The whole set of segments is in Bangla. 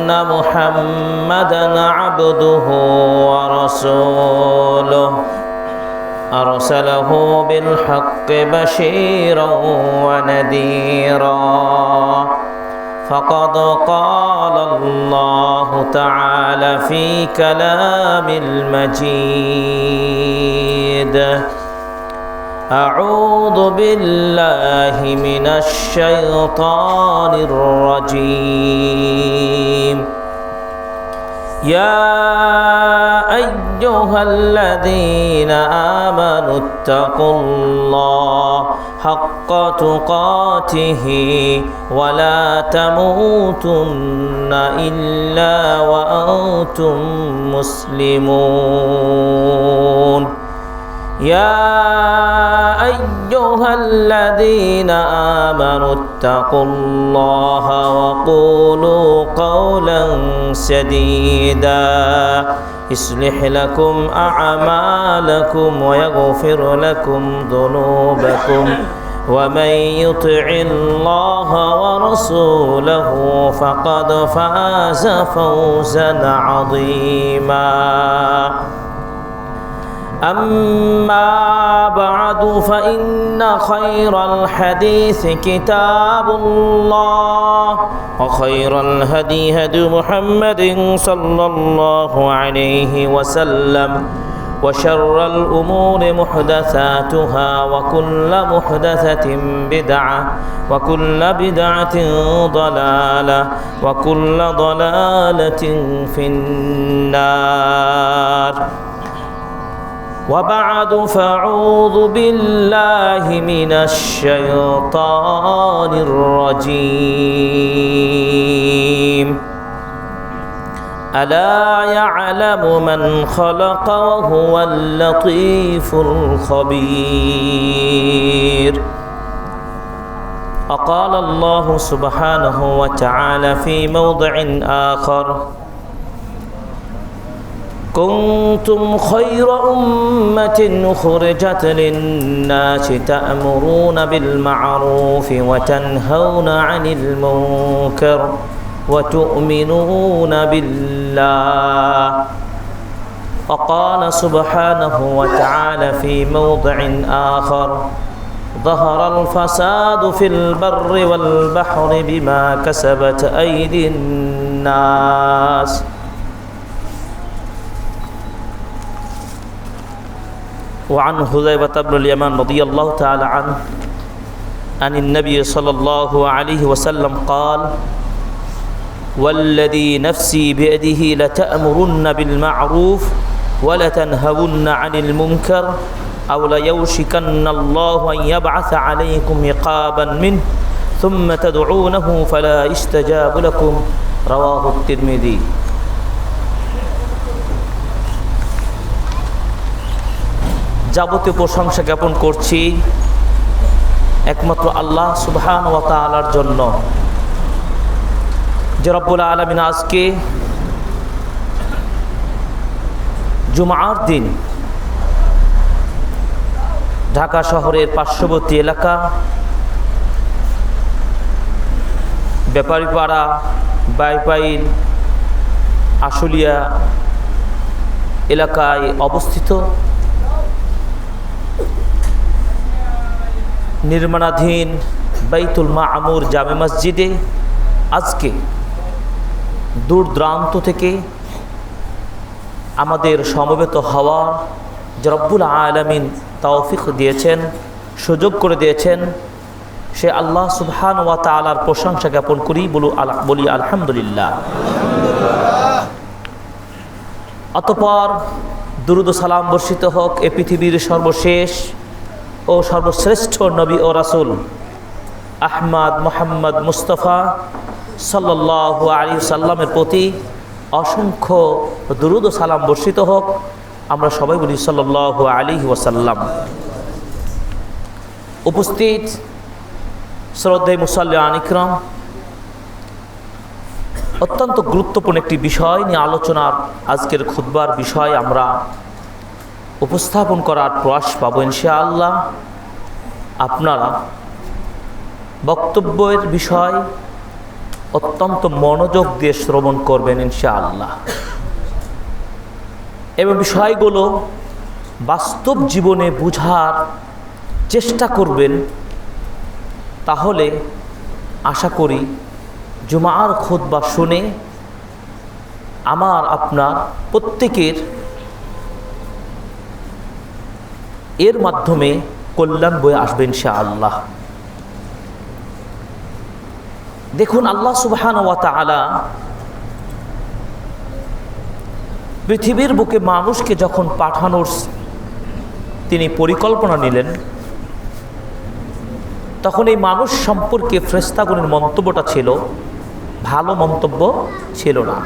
أن محمدًا عبده ورسوله أرسله بالحق بشيرا ونذيرا فقد قال الله تعالى في كلام المجيد أعوذ بالله من الشيطان الرجيم يا أيها الذين آمنوا اتقوا الله حق تقاته ولا تموتن إلا وأنتم مسلمون يا أيها الذين آمنوا اتقوا الله وقولوا قولا سديدا يصلح لكم أعمالكم ويغفر لكم ذنوبكم ومن يطع الله ورسوله فقد فاز فوزا عظيما أما بعد فإن خير الحديث كتاب الله وخير الهدي هدي محمد صلى الله عليه وسلم وشر الأمور محدثاتها وكل محدثة بدعة وكل بدعة ضلالة وكل ضلالة في النار وبعد فأعوذ بالله من الشيطان الرجيم ألا يعلم من خلق وهو اللطيف الخبير وقال الله سبحانه وتعالى في موضع آخر كنتم خير أمة أخرجت للناس تأمرون بالمعروف وتنهون عن المنكر وتؤمنون بالله وقال سبحانه وتعالى في موضع آخر ظهر الفساد في البر والبحر بما كسبت أيدي الناس وعن حذيفة بن اليمان رضي الله تعالى عنه عن النبي صلى الله عليه وسلم قال والذي نفسي بيده لتأمرن بالمعروف ولتنهون عن المنكر أو ليوشكن الله أن يبعث عليكم عقابا منه ثم تدعونه فلا يستجاب لكم رواه الترمذي যাবতীয় প্রশংসা জ্ঞাপন করছি একমাত্র আল্লাহ সুবহানাহু ওয়া তাআলার জন্য যে রব্বুল আলামিন আজকে জুমার দিন ঢাকা শহরের পার্শ্ববর্তী এলাকা ব্যাপারীপাড়া বাইপাইল আশুলিয়া এলাকায় অবস্থিত নির্মাণাধীন বাইতুল মামুর জামে মসজিদে আজকে দূর দূরান্ত থেকে আমাদের সমবেত হওয়ার যে রব্বুল আলামিন তৌফিক দিয়েছেন, সুযোগ করে দিয়েছেন, সে আল্লাহ সুবহানাহু ওয়া তাআলার প্রশংসা জ্ঞাপন করি, বলি আলহামদুলিল্লাহ। অতঃপর দুরূদ ও সালাম বর্ষিত হোক এ পৃথিবীর সর্বশেষ ও সর্বশ্রেষ্ঠ নবী ও রাসূল আহমদ মুহাম্মদ মুস্তাফা সাল্লাল্লাহু আলাইহি সাল্লামের প্রতি অসংখ্য দুরূদ ও সালাম বর্ষিত হোক। আমরা সবাই বলি সাল্লাল্লাহু আলাইহি ওয়াসাল্লাম। উপস্থিত শ্রদ্ধেয় মুসাল্লিয়ান ইকরাম, অত্যন্ত গুরুত্বপূর্ণ একটি বিষয় নিয়ে আলোচনার আজকের খুতবার বিষয় আমরা উপস্থাপন করার প্রয়াস পাবো ইনশাআল্লাহ। আপনারা বক্তব্যের বিষয় অত্যন্ত মনোযোগ দিয়ে শ্রবণ করবেন ইনশাআল্লাহ, এবং বিষয়গুলো বাস্তব জীবনে বুঝার চেষ্টা করবেন। তাহলে আশা করি জুমার খুতবা শুনে আমার আপনার প্রত্যেকের এর মাধ্যমে কল্যাণ বয়ে আসবে ইনশাআল্লাহ। দেখুন, আল্লাহ সুবহানাহু ওয়া তাআলা পৃথিবীর বুকে মানুষকে যখন পাঠানোর তিনি পরিকল্পনা নিলেন, তখন এই মানুষ সম্পর্কে ফেরেশতাগণের মন্তব্যটা ছিল ভালো মন্তব্য ছিল না।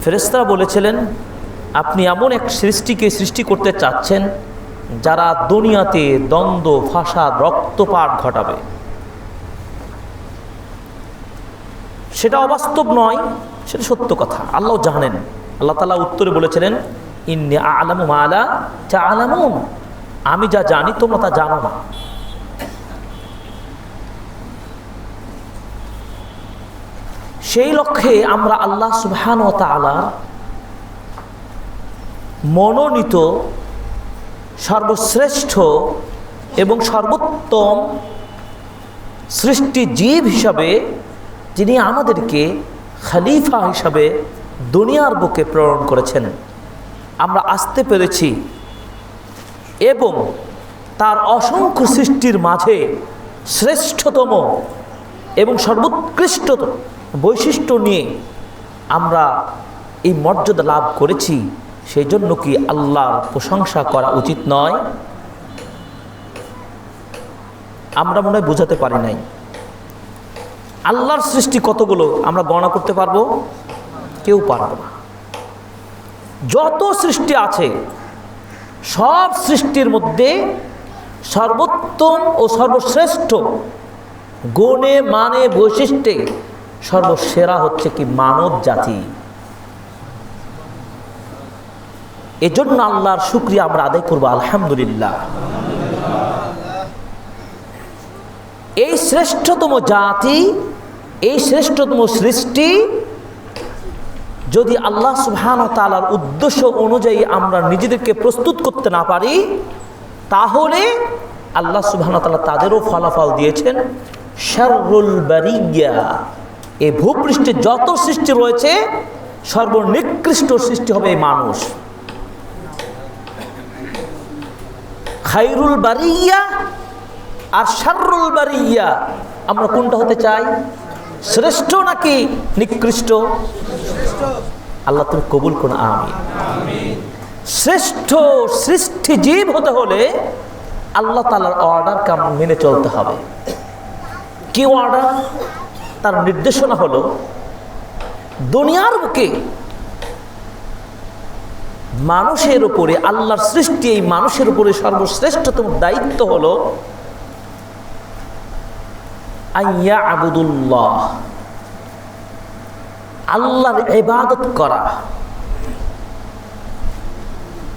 ফেরেশতারা বলেছিলেন, আপনি এমন এক সৃষ্টিকে সৃষ্টি করতে চাচ্ছেন যারা দুনিয়াতে দ্বন্দ্ব, ফাসাদ, রক্তপাত ঘটাবে। সেটা অবাস্তব নয়, সেটা সত্য কথা, আল্লাহ জানেন। আল্লাহ তাআলা উত্তরে বলেছিলেন, ইন্নী আ'লামু মা লা তা'লামুন, আমি যা জানি তোমরা তা জানো না। সেই লক্ষ্যে আমরা আল্লাহ সুবহানাহু ওয়া তাআলা মনোনীত সর্বশ্রেষ্ঠ এবং সর্বোত্তম সৃষ্টি জীব হিসাবে, যিনি আমাদেরকে খলিফা হিসাবে দুনিয়ার বুকে প্রেরণ করেছেন, আমরা আসতে পেরেছি। এবং তার অসংখ্য সৃষ্টির মাঝে শ্রেষ্ঠতম এবং সর্বোৎকৃষ্ট বৈশিষ্ট্য নিয়ে আমরা এই মর্যাদা লাভ করেছি। সেই জন্য কি আল্লাহর প্রশংসা করা উচিত নয়? আমরা মনে হয় বোঝাতে পারি নাই। আল্লাহর সৃষ্টি কতগুলো আমরা গণনা করতে পারবো? কেউ পারবে না। যত সৃষ্টি আছে সব সৃষ্টির মধ্যে সর্বোত্তম ও সর্বশ্রেষ্ঠ গুণে মানে বৈশিষ্ট্যে সর্বসেরা হচ্ছে কি মানব জাতি। এজন্য আল্লাহর শুকরিয়া আমরা আদায় করব, আলহামদুলিল্লাহ। এই শ্রেষ্ঠতম জাতি, এই শ্রেষ্ঠতম সৃষ্টি যদি আল্লাহ সুবহানাহু ওয়া তাআলার উদ্দেশ্য অনুযায়ী আমরা নিজেদেরকে প্রস্তুত করতে না পারি, তাহলে আল্লাহ সুবহানাহু ওয়া তাআলা তাদেরও ফলাফল দিয়েছেন শাররুল বারিয়া। এই ভূপৃষ্ঠে যত সৃষ্টি রয়েছে সর্বনিকৃষ্ট সৃষ্টি হবে এই মানুষ। খায়রুল বারিয়া আর শাররুল বারিয়া, আমরা কোনটা হতে চাই? শ্রেষ্ঠ নাকি নিকৃষ্ট? আল্লাহ তুমি কবুল করুন, আমিন। শ্রেষ্ঠ সৃষ্টি জীব হতে হলে আল্লাহ তাআলার অর্ডারকে আমরা মেনে চলতে হবে। কি অর্ডার? তার নির্দেশনা হলো দুনিয়ার বুকে মানুষের উপরে, আল্লাহর সৃষ্টি এই মানুষের উপরে সর্বশ্রেষ্ঠতম দায়িত্ব হলো আইয়া আবুদুল্লাহ, আল্লাহর ইবাদত করা।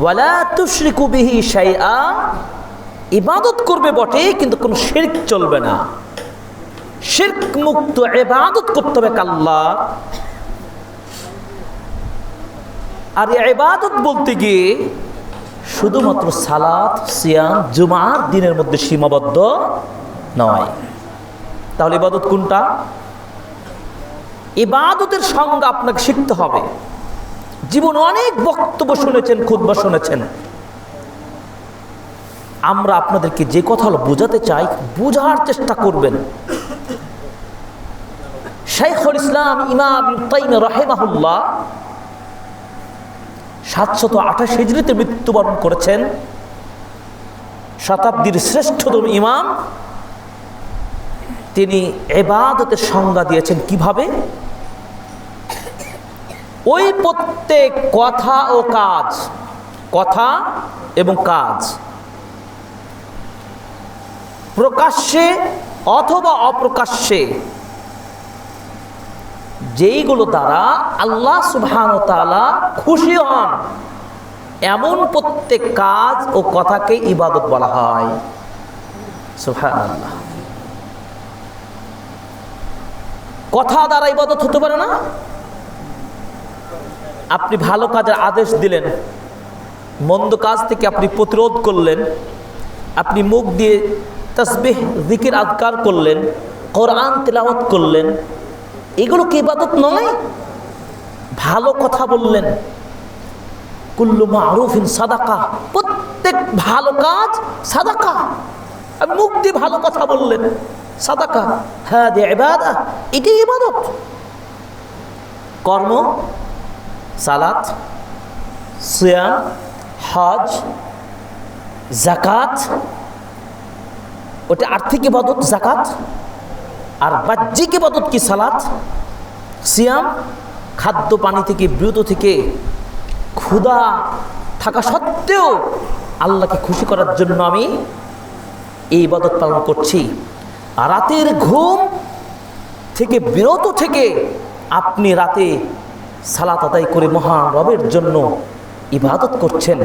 ওয়ালা তুশরিকু বিহি শাইআ, ইবাদত করবে বটে কিন্তু কোনো শিরক চলবে না। শিরক মুক্ত ইবাদত করতে হবে আল্লাহ। আর এই ইবাদত বলতে গিয়ে শুধুমাত্র সালাত, সিয়াম, জুমার দিনের মধ্যে সীমাবদ্ধ নয়। তাহলে ইবাদত কোনটা? ইবাদতের সংজ্ঞা আপনাকে শিখতে হবে। জীবনে অনেক বক্তব্য শুনেছেন, খুতবা শুনেছেন। আমরা আপনাদেরকে যে কথা বোঝাতে চাই, বোঝার চেষ্টা করবেন। শাইখুল ইসলাম ইমাম ইবনে তাইমিয়া রাহিমাহুল্লাহ 728 হিজরিতে মৃত্যুবরণ করেছেন। শতাব্দীর শ্রেষ্ঠতম ইমাম। তিনি ইবাদতের সংজ্ঞা দিয়েছেন কিভাবে? ওই প্রত্যেক কথা ও কাজ, কথা এবং কাজ প্রকাশ্যে অথবা অপ্রকাশ্যে যেইগুলো দ্বারা আল্লাহ সুবহানাহু ওয়া তাআলা খুশি হন, এমন প্রত্যেক কাজ ও কথাকে ইবাদত বলা হয়। সুবহানাল্লাহ। কথা দ্বারা ইবাদত হতে পারে না। আপনি ভালো কাজের আদেশ দিলেন, মন্দ কাজ থেকে আপনি প্রতিরোধ করলেন, আপনি মুখ দিয়ে তাসবিহ জিকির আজকার করলেন, কোরআন তেলাওয়াত করলেন, এগুলো কি ইবাদত নয়? ভালো কথা বললেন, কুল্লু মারুফিন সাদাকা, প্রত্যেক ভালো কাজ সাদাকা। আপনি মুখ দিয়ে ভালো কথা বললেন, সাদাকা, হ্যাঁ দে ইবাদত, এটাই ইবাদত। কর্ম, সালাত, সিয়াম, হজ, যাকাত, ওটা আর্থিক ইবাদত যাকাত। আর বাহ্যিক ইবাদত কি? সালাত, সিয়াম, খাদ্য পানি থেকে বিরত থেকে, ক্ষুধা থাকা সত্ত্বেও আল্লাহকে খুশি করার জন্য আমি এই ইবাদত পালন করছি। আর রাতের ঘুম থেকে বিরত থেকে আপনি রাতে সালাত আদায় করে মহান রবের জন্য ইবাদত করছেন।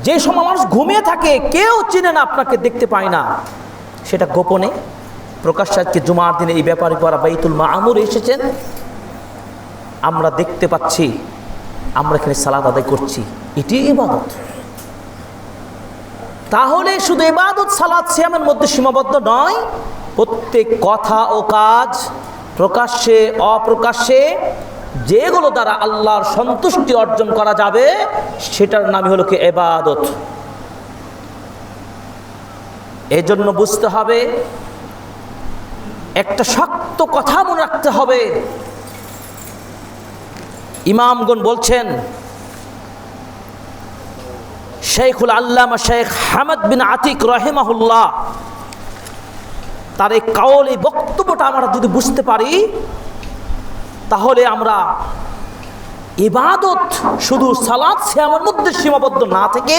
যে সময় মানুষ ঘুমিয়ে থাকে, কেউ চিনে না, আপনাকে দেখতে পায় না, সেটা গোপনে প্রকাশ্যে আজকে জুমার দিনে এই ব্যাপারে পড়া বাইতুল মামুর এসেছেন, আমরা দেখতে পাচ্ছি, আমরা এখানে সালাত আদায় করছি, এটি ইবাদত। তাহলে শুধু ইবাদত সালাত সিয়ামের মধ্যে সীমাবদ্ধ নয়, প্রত্যেক কথা ও কাজ প্রকাশ্যে অপ্রকাশ্যে যেগুলো দ্বারা আল্লাহর সন্তুষ্টি অর্জন করা যাবে সেটার নামই হলো কি ইবাদত। এই জন্য বুঝতে হবে, একটা শক্ত কথা মনে রাখতে হবে। ইমামগণ বলছেন, শেখুল আল্লামা শেখ হামদ বিন আতিক রাহিমাহুল্লাহ, তার এই কাউল, এই বক্তব্যটা আমরা যদি বুঝতে পারি, তাহলে আমরা ইবাদত শুধু সালাত সিয়ামের মধ্যে সীমাবদ্ধ না থেকে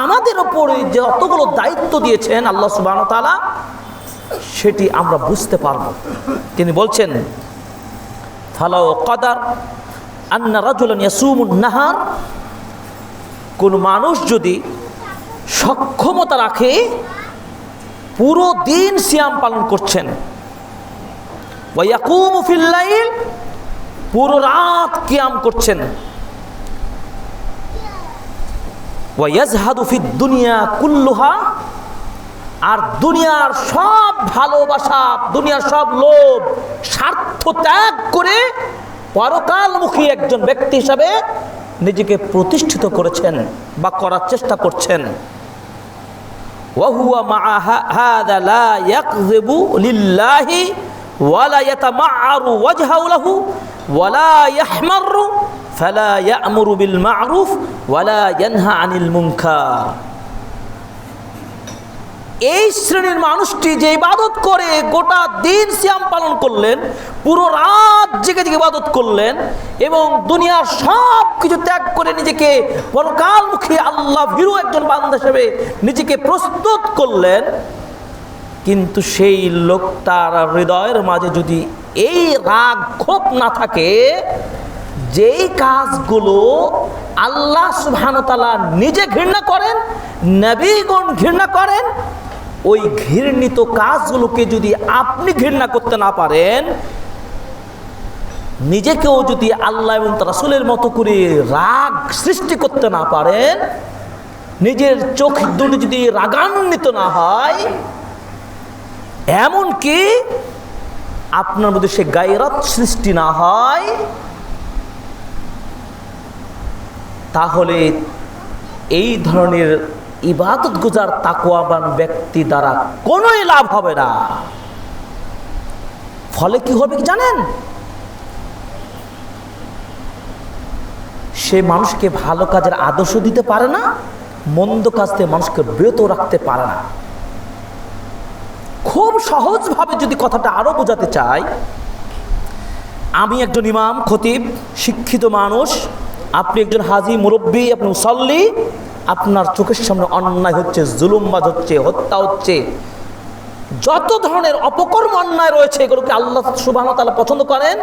আমাদের ওপরে যে যতগুলো দায়িত্ব দিয়েছেন আল্লাহ সুবহানাহু ওয়া তাআলা, সেটি আমরা বুঝতে পারব। তিনি বলছেন, ফালাউ কাদার আন্না রাজুলান ইয়াসুমুন নাহার, কোন মানুষ যদি সক্ষমতা রাখে পুরো দিন সিয়াম পালন করছেন, ওয়া ইয়াকুমু ফিল লাইল, পুরো রাত কিয়াম করছেন, ওয়া ইয়াজহাদু ফিদ দুনিয়া কুল্লুহা, আর দুনিয়ার সব ভালোবাসা, দুনিয়ার সব লোভ, স্বার্থ ত্যাগ করে পরকালমুখী একজন ব্যক্তি হিসাবে নিজেকে প্রতিষ্ঠিত করেছেন বা করার চেষ্টা করছেন। ওয়া হুয়া মা হাযা লা ইয়াকযিবু লিল্লাহি ওয়া লা ইয়াতামা'আরু ওয়াজহাহু লাহু ওয়া লা ইয়াহমারু ফালা ইয়া'মুরু বিল মা'রুফ ওয়া লা ইয়ানহা আনিল মুনকার। এই শ্রেণীর মানুষটি যে ইবাদত করে গোটা দিন সিয়াম পালন করলেন, পুরো রাত জেগে জেগে ইবাদত করলেন এবং দুনিয়ার সব কিছু ত্যাগ করে নিজেকে পরকালমুখী আল্লাহ ভীরু একজন বান্দা হিসেবে নিজেকে প্রস্তুত করলেন, কিন্তু সেই লোকটার হৃদয়ের মাঝে যদি এই রাগ ক্ষোভ না থাকে, যেই কাজগুলো আল্লাহ সুবহানাহু ওয়া তাআলা নিজে ঘৃণা করেন, নবীগণ ঘৃণা করেন, ওই ঘৃণিত কাজগুলোকে যদি আপনি ঘৃণা করতে না পারেন, নিজেকেও যদি আল্লাহ এবং রাসূলের মতো করে রাগ সৃষ্টি করতে না পারেন, নিজের চোখ দুটি যদি রাগান্বিত না হয়, এমনকি আপনার মধ্যে সে গায়রত সৃষ্টি না হয়, তাহলে এই ধরনের ইবাদত গুজার তাকওয়াবান ব্যক্তি দ্বারা কোনোই লাভ হবে না। ফলে কি হবে জানেন? সে মানুষকে ভালো কাজের আদর্শ দিতে পারে না, মন্দ কাজ থেকে মানুষকে বিরত রাখতে পারে না। খুব সহজভাবে যদি কথাটা আরো বোঝাতে চাই, আমি একজন ইমাম, খতিব, শিক্ষিত মানুষ, আপনি একজন হাজি, মুরব্বী, আপনি মুসাল্লি, আপনার চোখের সামনে অন্যায় হচ্ছে, জুলুমবাজ হচ্ছে, হত্যা হচ্ছে, যত ধরনের অপকর্ম অন্যায় রয়েছে, এগুলোকে আল্লাহ সুবহানাহু ওয়া তাআলা পছন্দ করেন?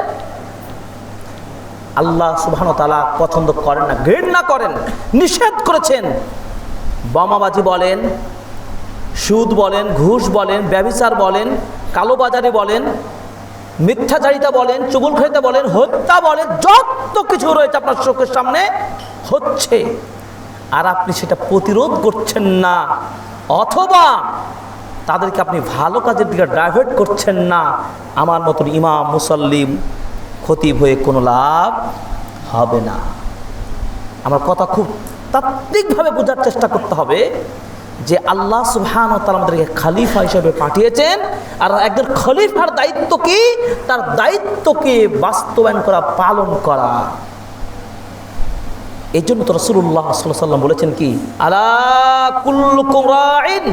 আল্লাহ সুবহানাহু ওয়া তাআলা পছন্দ করেন না, ঘৃণা করেন, নিষেধ করেছেন। বোমাবাজি বলেন, সুদ বলেন, ঘুষ বলেন, ব্যভিচার বলেন, কালোবাজারি বলেন, মিথ্যাচারিতা বলেন, চুগলখড়িতা বলেন, হত্যা বলেন, যত কিছু রয়েছে আপনার চোখের সামনে হচ্ছে, আর আপনি সেটা প্রতিরোধ করছেন না, অথবা তাদেরকে আপনি ভালো কাজের দিকে ডাইভার্ট করছেন না, আমার মতন ইমাম মুসাল্লিম খতিব হয়ে কোনো লাভ হবে না। আমার কথা খুব তাত্ত্বিকভাবে বোঝার চেষ্টা করতে হবে যে আল্লাহ সুবহানাহু ওয়া তাআলা আমাদেরকে খলিফা হিসেবে পাঠিয়েছেন, আর একজন খলিফার দায়িত্ব কি? তার দায়িত্বকে বাস্তবায়ন করা, পালন করা। এই জন্য তো রাসূলুল্লাহ সাল্লাল্লাহু আলাইহি ওয়াসাল্লাম বলেছেন কি, আলা কুল্লুকুম রাইন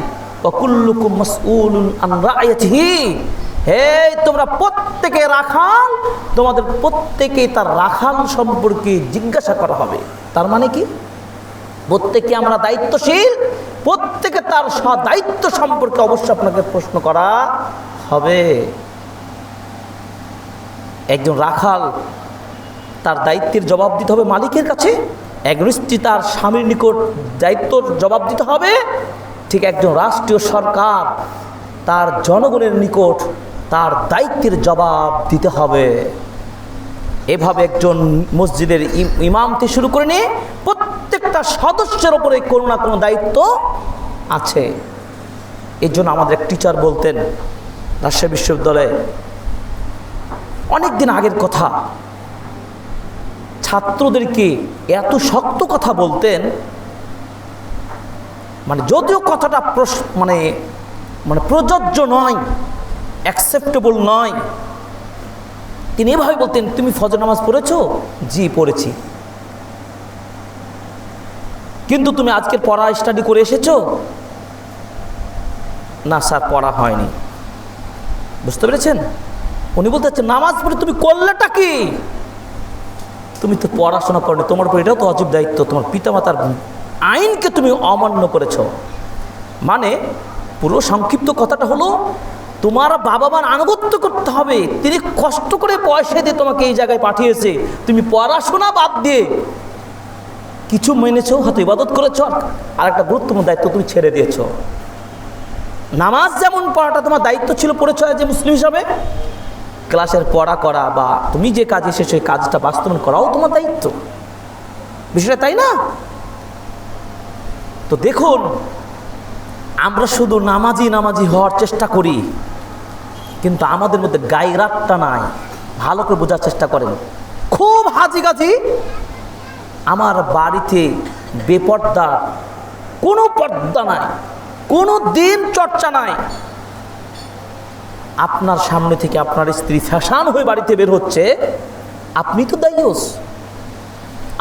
ওয়া কুল্লুকুম মাসউলুন আন রাইয়াতিহি, হে তোমরা প্রত্যেকে রাখাল, তোমাদের প্রত্যেকেই তার রাখাল সম্পর্কে জিজ্ঞাসা করা হবে। তার মানে কি? প্রত্যেকে আমরা দায়িত্বশীল, প্রত্যেকে তার দায়িত্ব সম্পর্কে অবশ্যই আপনাকে প্রশ্ন করা হবে। একজন রাখাল তার দায়িত্বের জবাব দিতে হবে মালিকের কাছে, একজন স্ত্রী তার স্বামীর নিকট দায়িত্বর জবাব দিতে হবে, ঠিক একজন রাষ্ট্রীয় সরকার তার জনগণের নিকট তার দায়িত্বের জবাব দিতে হবে। এভাবে একজন মসজিদের ইমাম থেকে শুরু করে নিয়ে প্রত্যেকটা সদস্যের ওপরে কোনো না কোনো দায়িত্ব আছে। এর জন্য আমাদের এক টিচার বলতেন রাজশাহী বিশ্ববিদ্যালয়ে, অনেক দিন আগের কথা, ছাত্রদেরকে এত শক্ত কথা বলতেন, মানে যদিও কথাটা মানে প্রযোজ্য নয়, অ্যাকসেপ্টেবল নয়, তিনি এভাবে বলতেন, তুমি ফজর নামাজ পড়েছো? জি পড়েছি। কিন্তু তুমি আজকের পড়া স্টাডি করে এসেছো? না স্যার, পড়া হয়নি। বুঝতে পেরেছেন? উনি বলতে চাচ্ছেন, নামাজ পড়ে তুমি করলেটা কি? তুমি তো পড়াশোনা করনি, তোমার উপর এটাও তো অজীব দায়িত্ব, তোমার পিতামাতার আইনকে তুমি অমান্য করেছ। মানে পুরো সংক্ষিপ্ত কথাটা হলো, তোমার বাবা মার আনুগত্য করতে হবে, তিনি কষ্ট করে পয়সা দিয়ে তোমাকে এই জায়গায় পাঠিয়েছে, তুমি পড়াশোনা বাদ দিয়ে কিছু মেনেছো, হয়তো ইবাদত করেছো, আর একটা গুরুত্বপূর্ণ দায়িত্ব তুমি ছেড়ে দিয়েছো। নামাজ যেমন পড়াটা তোমার দায়িত্ব ছিল, পড়েছো যে মুসলিম হিসাবে, ক্লাসের পড়া করা বা তুমি যে কাজ এসেছো সেই কাজটা বাস্তবায়ন করাও তোমার দায়িত্ব। বিষয়টা তাই না? তো দেখুন, আমরা শুধু নামাজি হওয়ার চেষ্টা করি, কিন্তু আমাদের মধ্যে গায়রাতটা নাই। ভালো করে বোঝার চেষ্টা করেন। খুব হাজিগাজি, আমার বাড়িতে বেপর্দা, কোনো পর্দা নাই, কোনো দিন চর্চা নাই। আপনার সামনে থেকে আপনার স্ত্রী ফ্যাশন হয়ে বাড়িতে বের হচ্ছে, আপনি তো দায়ুস।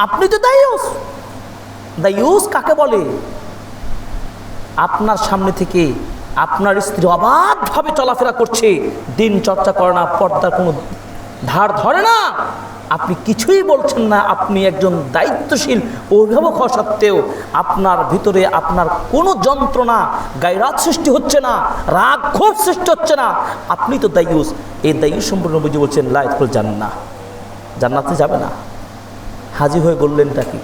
আপনি তো দায়ুস। দায়ুস কাকে বলে? আপনার সামনে থেকে আপনার স্ত্রী অবাধভাবে চলাফেরা করছে, দিন চর্চা করে না, পর্দার কোনো ধার ধরে না, আপনি কিছুই বলছেন না। আপনি একজন দায়িত্বশীল অভিভাবক হওয়া সত্ত্বেও আপনার ভিতরে আপনার কোনো যন্ত্রণা, গায়রাত সৃষ্টি হচ্ছে না, রাগ ক্ষোভ সৃষ্টি হচ্ছে না, আপনি তো দায়ুস। এই দায়ুস সম্পূর্ণ বুঝে বলছেন লা ইয়াদখুল জান্নাহ, জান্নাতে যাবে না। হাজি হয়ে বললেনটা কি?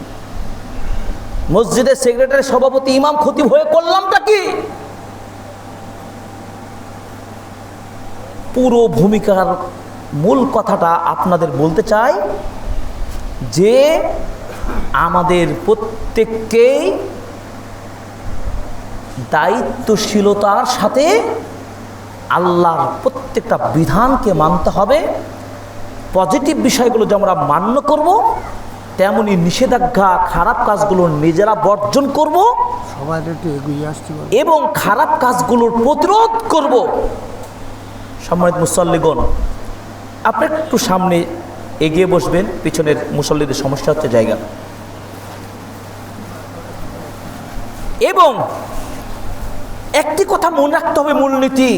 মসজিদের সেক্রেটারি, সভাপতি, ইমাম, খতিব হয়ে করলামটা কি? পুরো ভূমিকার মূল কথাটা আপনাদের বলতে চাই যে আমাদের প্রত্যেককেই দায়িত্বশীলতার সাথে আল্লাহর প্রত্যেকটা বিধানকে মানতে হবে। পজিটিভ বিষয়গুলো যে আমরা মান্য করব, তেমনি নিষেধাজ্ঞা, খারাপ কাজগুলো নিজেরা বর্জন করব এবং খারাপ কাজগুলোর প্রতিরোধ করব। সম্মানিত মুসল্লিগণ, আপনি একটু সামনে এগিয়ে বসবেন, পিছনের মুসল্লিদের সমস্যা হচ্ছে জায়গা। এবং একটি কথা মনে রাখতে হবে, মূলনীতি,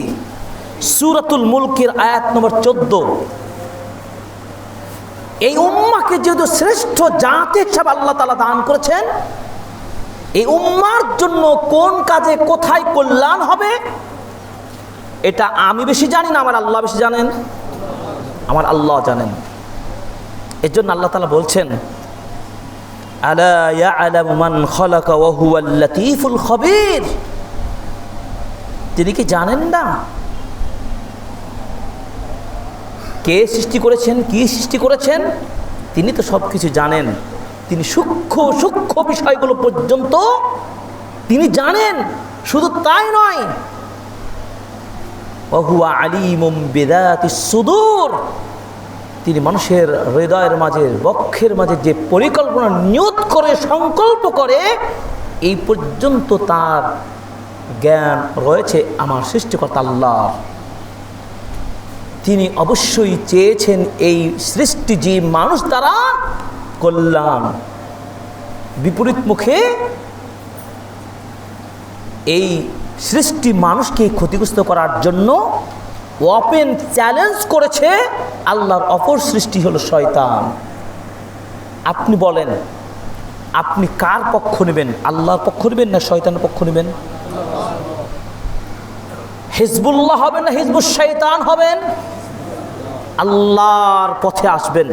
সূরাতুল মুলকের আয়াত নম্বর 14, এই উম্মাহকে যেহেতু শ্রেষ্ঠ জাতি হিসেবে আল্লাহ তাআলা দান করেছেন, এই উম্মার জন্য কোন কাজে কোথায় কল্যাণ হবে এটা আমি বেশি জানি না, আমার আল্লাহ বেশি জানেন। আমার আল্লাহ জানেন। এর জন্য আল্লাহ তাআলা বলছেন, আলা ইয়ালামু মান খালাকা ওয়া হুয়াল লাতীফুল খবীর। তিনি কি জানেন না কে সৃষ্টি করেছেন, কি সৃষ্টি করেছেন, তিনি তো সব কিছু জানেন। তিনি সূক্ষ্ম সূক্ষ্ম বিষয়গুলো পর্যন্ত তিনি জানেন। শুধু তাই নয়, ওহুয়া আলিমুম বিযাতিস সুদূর, তিনি মানুষের হৃদয়ের মাঝে, বক্ষের মাঝে যে পরিকল্পনা নিয়ত করে, সংকল্প করে, এই পর্যন্ত তার জ্ঞান রয়েছে আমার সৃষ্টিকর্তা আল্লাহ। তিনি অবশ্যই চেয়েছেন এই সৃষ্টি জীব মানুষ দ্বারা কল্যাণ। বিপরীত মুখে এই সৃষ্টি মানুষকে ক্ষতিগ্রস্ত করার জন্য ওপেন চ্যালেঞ্জ করেছে আল্লাহর অপর সৃষ্টি হলো শয়তান। আপনি বলেন, আপনি কার পক্ষ নেবেন? আল্লাহর পক্ষ নেবেন না শয়তানের পক্ষ নেবেন? হিজবুল্লাহ হবেন না হিজবুল শয়তান হবেন? আল্লাহর পথে আসবেন।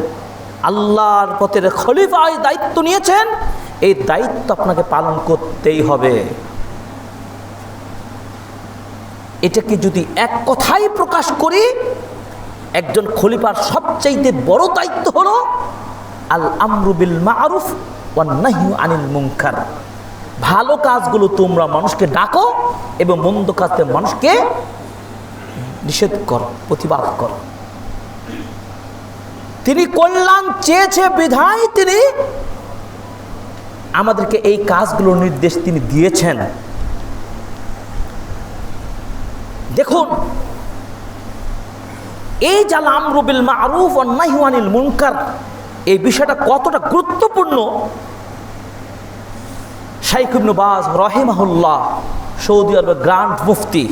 আল্লাহর পথের খলিফা দায়িত্ব নিয়েছেন, এই দায়িত্ব আপনাকে পালন করতেই হবে। এটাকে যদি এক কথাই প্রকাশ করি, একজন খলিফার সবচাইতে বড় দায়িত্ব হলো আল আমরু বিল মারুফ ওয়ান নাহয়ু আনিল মুনকার। ভালো কাজগুলো তোমরা মানুষকে ডাকো এবং মন্দ কাজে মানুষকে নিষেধ করো, প্রতিবাদ করো। তিনি কল্যাণ চেয়েছে বিধায় তিনি আমাদেরকে এই কাজগুলোর নির্দেশ তিনি দিয়েছেন। দেখুন, এই যে আল আমরু বিল মারুফ ওয়ান নাহয়ু আনিল মুনকার, এই বিষয়টা কতটা গুরুত্বপূর্ণ। শাইখ ইবনে বাজ রাহিমাহুল্লাহ, সৌদি আরবের গ্র্যান্ড মুফতি,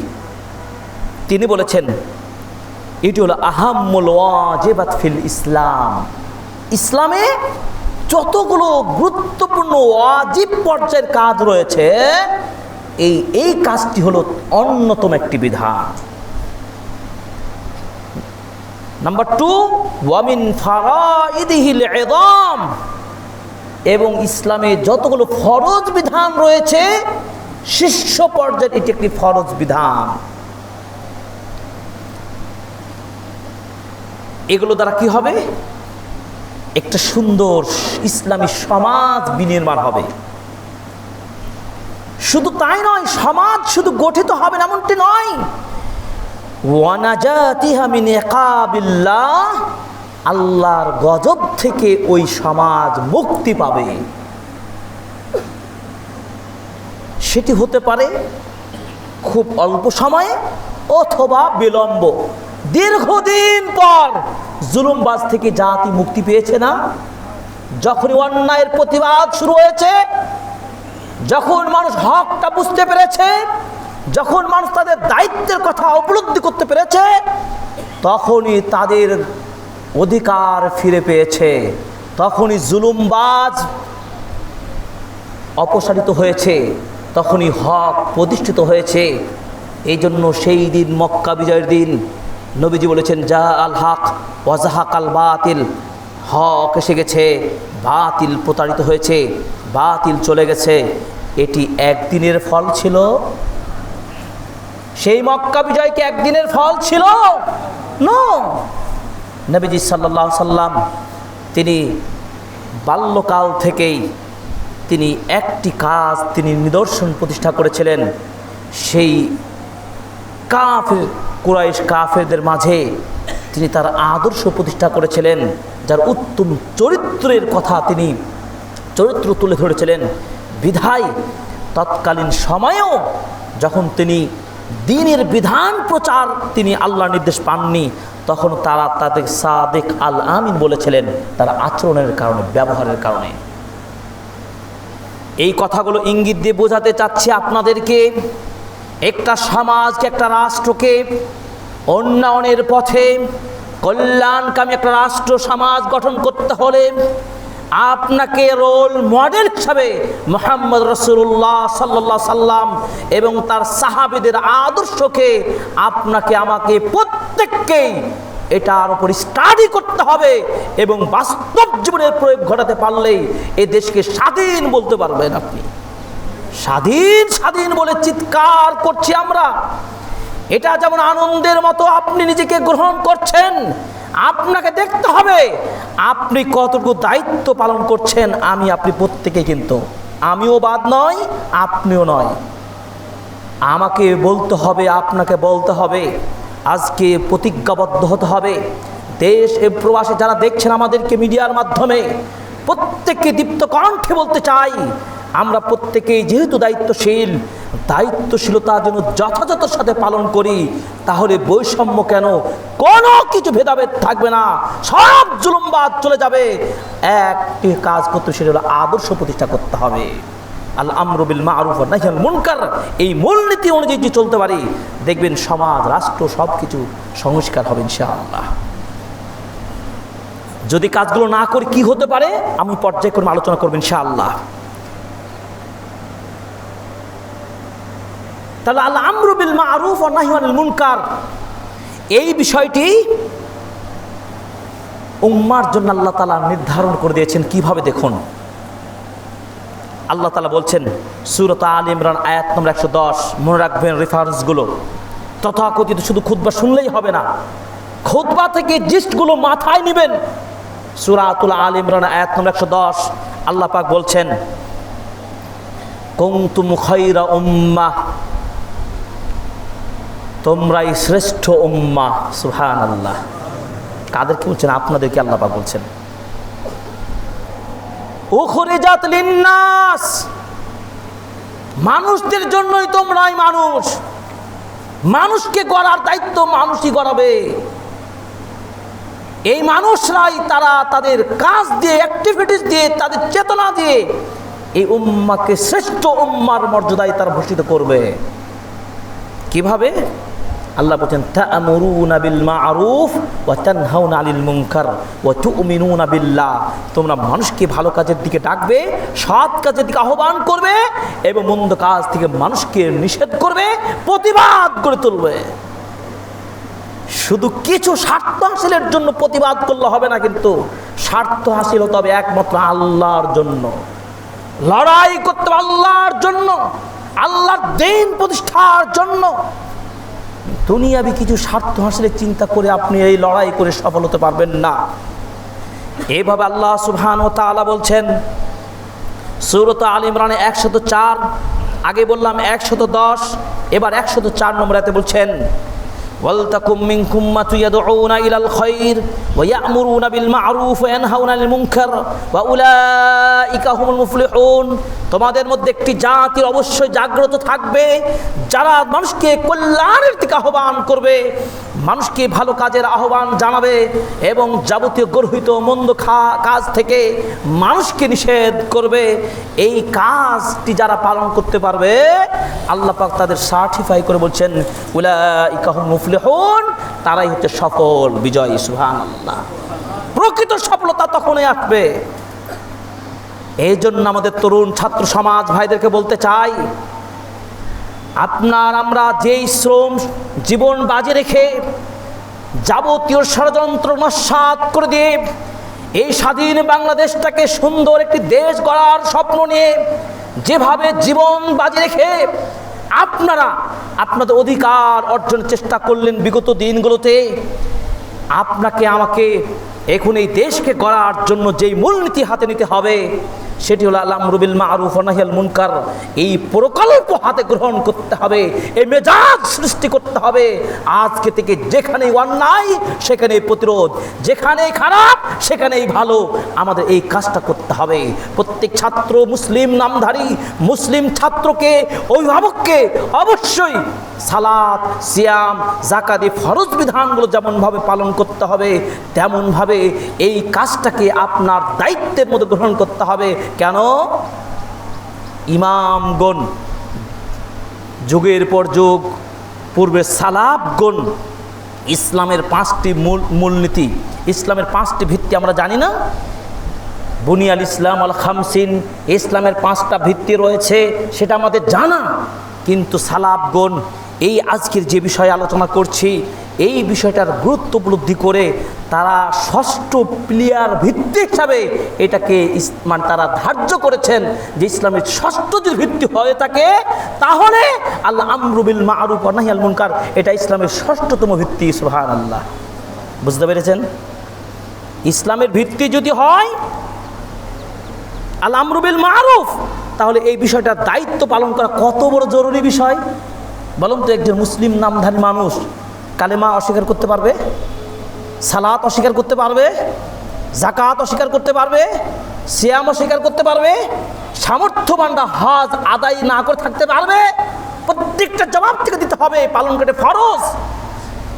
তিনি বলেছেন এটি হলো আহাম্মুল ওয়াজিবাত ফিল ইসলাম। ইসলামে যতগুলো গুরুত্বপূর্ণ ওয়াজিব পর্যায়ের কাজ রয়েছে, এই কাজটি হলো অন্যতম একটি বিধান। নাম্বার 2, ওয়ামিন ফারাইদিহিল ইযাম, এবং ইসলামে যতগুলো ফরজ বিধান রয়েছে, শীর্ষ পর্যায়ের এটি একটি ফরজ বিধান। এগুলো দ্বারা কি হবে? একটা সুন্দর ইসলামী সমাজ বিনির্মাণ হবে। শুধু তাই নয়, সমাজ শুধু গঠিত হবে এমনটি নয়, ওয়ানাজাতিহা মিন ইকাবিল্লাহ, আল্লাহর গজব থেকে ওই সমাজ মুক্তি পাবে। সেটি হতে পারে খুব অল্প সময়ে অথবা বিলম্ব। দীর্ঘদিন পর জুলুমবাজ থেকে জাতি মুক্তি পেয়েছে না? যখনই অন্যায়ের প্রতিবাদ শুরু হয়েছে, যখন মানুষ হকটা বুঝতে পেরেছে, যখন মানুষ তাদের দায়িত্বের কথা উপলব্ধি করতে পেরেছে, তখনই তাদের অধিকার ফিরে পেয়েছে, তখনই জুলুমবাজ অপসারিত হয়েছে, তখনই হক প্রতিষ্ঠিত হয়েছে। এই জন্য সেই দিন, মক্কা বিজয়ের দিন, নবীজি বলেছেন, যা আল হক ওয়াজাহাক আল বাতিল, হক এসে গেছে, বাতিল প্রতারিত হয়েছে, বাতিল চলে গেছে। এটি একদিনের ফল ছিল? সেই মক্কা বিজয় কি একদিনের ফল ছিল? নো। নবীজি সাল্লাল্লাহু আলাইহি সাল্লাম তিনি বাল্যকাল থেকেই তিনি একটি কাজ, তিনি নিদর্শন প্রতিষ্ঠা করেছিলেন। সেই কাফের কুরাইশ কাফেরদের মাঝে তিনি তার আদর্শ প্রতিষ্ঠা করেছিলেন, যার উত্তম চরিত্রের কথা তিনি চরিত্র তুলে ধরেছিলেন। বিধায় তৎকালীন সময়েও যখন তিনি দ্বীনের বিধান প্রচার তিনি আল্লাহর নির্দেশ পাননি, তখন তারা তাদের সাদিক আল আমিন বলেছিলেন, তার আচরণের কারণে, ব্যবহারের কারণে। এই কথাগুলো ইঙ্গিত দিয়ে বোঝাতে চাচ্ছি আপনাদেরকে, একটা সমাজকে, একটা রাষ্ট্রকে উন্নয়নের পথে কল্যাণকামী একটা রাষ্ট্র সমাজ গঠন করতে হলে আপনাকে রোল মডেল হিসাবে মুহাম্মদ রাসূলুল্লাহ সাল্লাল্লাহু আলাইহি সাল্লাম এবং তার সাহাবীদের আদর্শকে আপনাকে, আমাকে, প্রত্যেককেই এটার উপর স্টাডি করতে হবে এবং বাস্তব জীবনের প্রয়োগ ঘটাতে পারলেই এই দেশকে স্বাধীন বলতে পারবেন আপনি। স্বাধীন স্বাধীন বলে চিৎকার করছি আমরা, এটা যেমন আনন্দের মতো আপনি নিজেকে গ্রহণ করছেন, আপনাকে দেখতে হবে আপনি কতটুকু দায়িত্ব পালন করছেন। আপনি প্রত্যেকে, কিন্তু আমিও বাদ নয়, আপনিও নয়। আমাকে বলতে হবে, আপনাকে বলতে হবে, আজকে প্রতিজ্ঞাবদ্ধ হতে হবে। দেশ এবং প্রবাসে যারা দেখছেন আমাদেরকে মিডিয়ার মাধ্যমে, প্রত্যেককে দীপ্ত কণ্ঠে বলতে চাই, আমরা প্রত্যেকেই যেহেতু দায়িত্বশীল, দায়িত্বশীলতা যেন যথাযথ সাথে পালন করি। তাহলে বৈষম্য কেন, কোনো কিছু ভেদাভেদ থাকবে না, সব জুলুমবাদ চলে যাবে। একটি কাজ করতে, সেটা হলো আদর্শ প্রতিষ্ঠা করতে হবে। আল আমরু বিল মারুফ ওয়া নাহয়ুল মুনকার, এই মূলনীতি অনুযায়ী যদি চলতে পারি, দেখবেন সমাজ, রাষ্ট্র সব কিছু সংস্কার হবে ইনশাআল্লাহ। যদি কাজগুলো না করি কি হতে পারে, আমি পর্যায়ক্রমে আলোচনা করব ইনশাআল্লাহ। তাহলে আল আমরু বিল মারুফ ওয়া নাহয়ুল মুনকার, এই বিষয়টি উম্মার জন্য আল্লাহ তাআলা নির্ধারণ করে দিয়েছেন। কিভাবে দেখুন, আল্লাহ তাআলা বলছেন সূরা আল ইমরান আয়াত নম্বর 110, মনে রাখবেন রেফারেন্সগুলো। তথাকথিত শুধু খুতবা শুনলেই হবে না, খুতবা থেকে জিস্টগুলো মাথায় নেবেন। সূরাতুল আল ইমরান আয়াত নম্বর 110, আল্লাহ পাক বলছেন কুনতুম খায়রা উম্মাহ, তোমরাই শ্রেষ্ঠ উম্মাহ। সুবহানাল্লাহ। কাদেরকে বলছেন? আপনাদেরকে আল্লাহ পাক বলছেন। উখরিজাত লিন্নাস, মানুষদের জন্যই তোমরাই মানুষ। মানুষকে গড়ার দায়িত্ব মানুষই গড়াবে। এই মানুষরাই তারা তাদের কাজ দিয়ে, অ্যাক্টিভিটিস দিয়ে, তাদের চেতনা দিয়ে এই উম্মাকে শ্রেষ্ঠ উম্মার মর্যাদায় তারা ভূষিত করবে। কিভাবে? আল্লাহ বলছেন তা'মুরুনা বিল মা'রুফ ওয়া তানহাউনা আনিল মুনকার ওয়া তু'মিনুনা বিল্লাহ, তোমরা মানুষকে ভালো কাজের দিকে ডাকবে, সৎ কাজের দিকে আহ্বান করবে এবং মন্দ কাজ থেকে মানুষকে নিষেধ করবে, প্রতিবাদ করে তুলবে। শুধু কিছু স্বার্থ হাসিলের জন্য প্রতিবাদ করলে হবে না, কিন্তু স্বার্থ হাসিল হতে হবে একমাত্র আল্লাহর জন্য। লড়াই করতে হবে আল্লাহর জন্য, আল্লাহর দ্বীন প্রতিষ্ঠার জন্য। দুনিয়াবি কিছু স্বার্থ হাসিলের চিন্তা করে আপনি এই লড়াই করে সফল হতে পারবেন না। এইভাবে আল্লাহ সুবহানাহু ওয়া তাআলা বলছেন সূরা আল ইমরানে 104, আগে বললাম 110, এবার 104 নম্বর আয়াতে বলছেন ওয়ালতাকুম মিনকুম উম্মাতুন ইয়াদউনা ইলাল খায়র ওয়া ইয়া'মুরুনা বিল মা'রুফ ওয়া ইয়ানহাউনা আনিল মুনকার ওয়া উলাইকা হুমুল মুফলিহুন, তোমাদের মধ্যে একটি জাতির অবশ্যই জাগ্রত থাকবে যারা মানুষকে কল্যাণের দিকে আহ্বান করবে, মানুষকে ভালো কাজের আহ্বান জানাবে এবং যাবতীয় গর্হিত মন্দ কাজ থেকে মানুষকে নিষেধ করবে। এই কাজটি যারা পালন করতে পারবে, আল্লাহ পাক তাদের সার্টিফাই করে বলছেন উলাইকা হুমুল মুফলিহুন, তারাই হচ্ছে সফল, বিজয়ী। সুবহানাল্লাহ। প্রকৃত সফলতা তখনই আসবে। এই জন্য আমাদের তরুণ ছাত্র সমাজ ভাইদেরকে বলতে চাই, আমরা যেই শ্রম জীবন বাজি রেখে যাবতীয় ষড়যন্ত্র নস্যাৎ করে দিয়ে এই স্বাধীন বাংলাদেশটাকে সুন্দর একটি দেশ গড়ার স্বপ্ন নিয়ে যেভাবে জীবন বাজি রেখে আপনারা আপনাদের অধিকার অর্জনের চেষ্টা করলেন বিগত দিনগুলোতে, আপনাকে আমাকে এখন এই দেশকে গড়ার জন্য যেই মূলনীতি হাতে নিতে হবে সেটি হলো আল আমরু বিল মা'রুফ ওয়া নাহয়ুল মুনকার। এই প্রকল্প হাতে গ্রহণ করতে হবে, এই মেজাজ সৃষ্টি করতে হবে। আজকে থেকে যেখানেই অন্যায় সেখানেই প্রতিরোধ, যেখানেই খারাপ সেখানেই ভালো, আমাদের এই কাজটা করতে হবে। প্রত্যেক ছাত্র, মুসলিম নামধারী মুসলিম ছাত্রকে, অভিভাবককে অবশ্যই সালাত, সিয়াম, যাকাত, ফরজ বিধানগুলো যেমনভাবে পালন করতে হবে, তেমনভাবে এই কাজটাকে আপনার দায়িত্বের মধ্যে গ্রহণ করতে হবে। কেন? ইমামগণ যুগের পর যুগ পূর্বে সালাফগণ ইসলামের 5টি মূলনীতি, ইসলামের 5টি ভিত্তি আমরা জানি না? বুনিয়াল ইসলাম আল খামসিন, ইসলামের 5টা ভিত্তি রয়েছে, সেটা আমাদের জানা। কিন্তু সালাফগণ এই আজকের যে বিষয়ে আলোচনা করছি, এই বিষয়টার গুরুত্ব উপলব্ধি করে তারা 6ষ্ঠ পিলার ভিত্তি হিসাবে এটাকে তারা ধার্য করেছেন যে ইসলামের 6ষ্ঠ যদি ভিত্তি হয়ে থাকে তাহলে আল আমরু বিল মা'রুফ ওয়া নাহয়ুল মুনকার, এটা ইসলামের 6ষ্ঠতম ভিত্তি। সুবহানাল্লাহ। বুঝতে পেরেছেন? ইসলামের ভিত্তি যদি হয় আল আমরু বিল মারুফ, তাহলে এই বিষয়টার দায়িত্ব পালন করা কত বড় জরুরি বিষয় বলুন তো। একজন মুসলিম নামধারী মানুষ কালেমা অস্বীকার করতে পারবে? সালাত অস্বীকার করতে পারবে? যাকাত অস্বীকার করতে পারবে? সিয়াম অস্বীকার করতে পারবে? সামর্থ্যবানরা হজ আদায় না করে থাকতে পারবে? প্রত্যেকটা জবাব থেকে দিতে হবে, পালন করে ফরজ।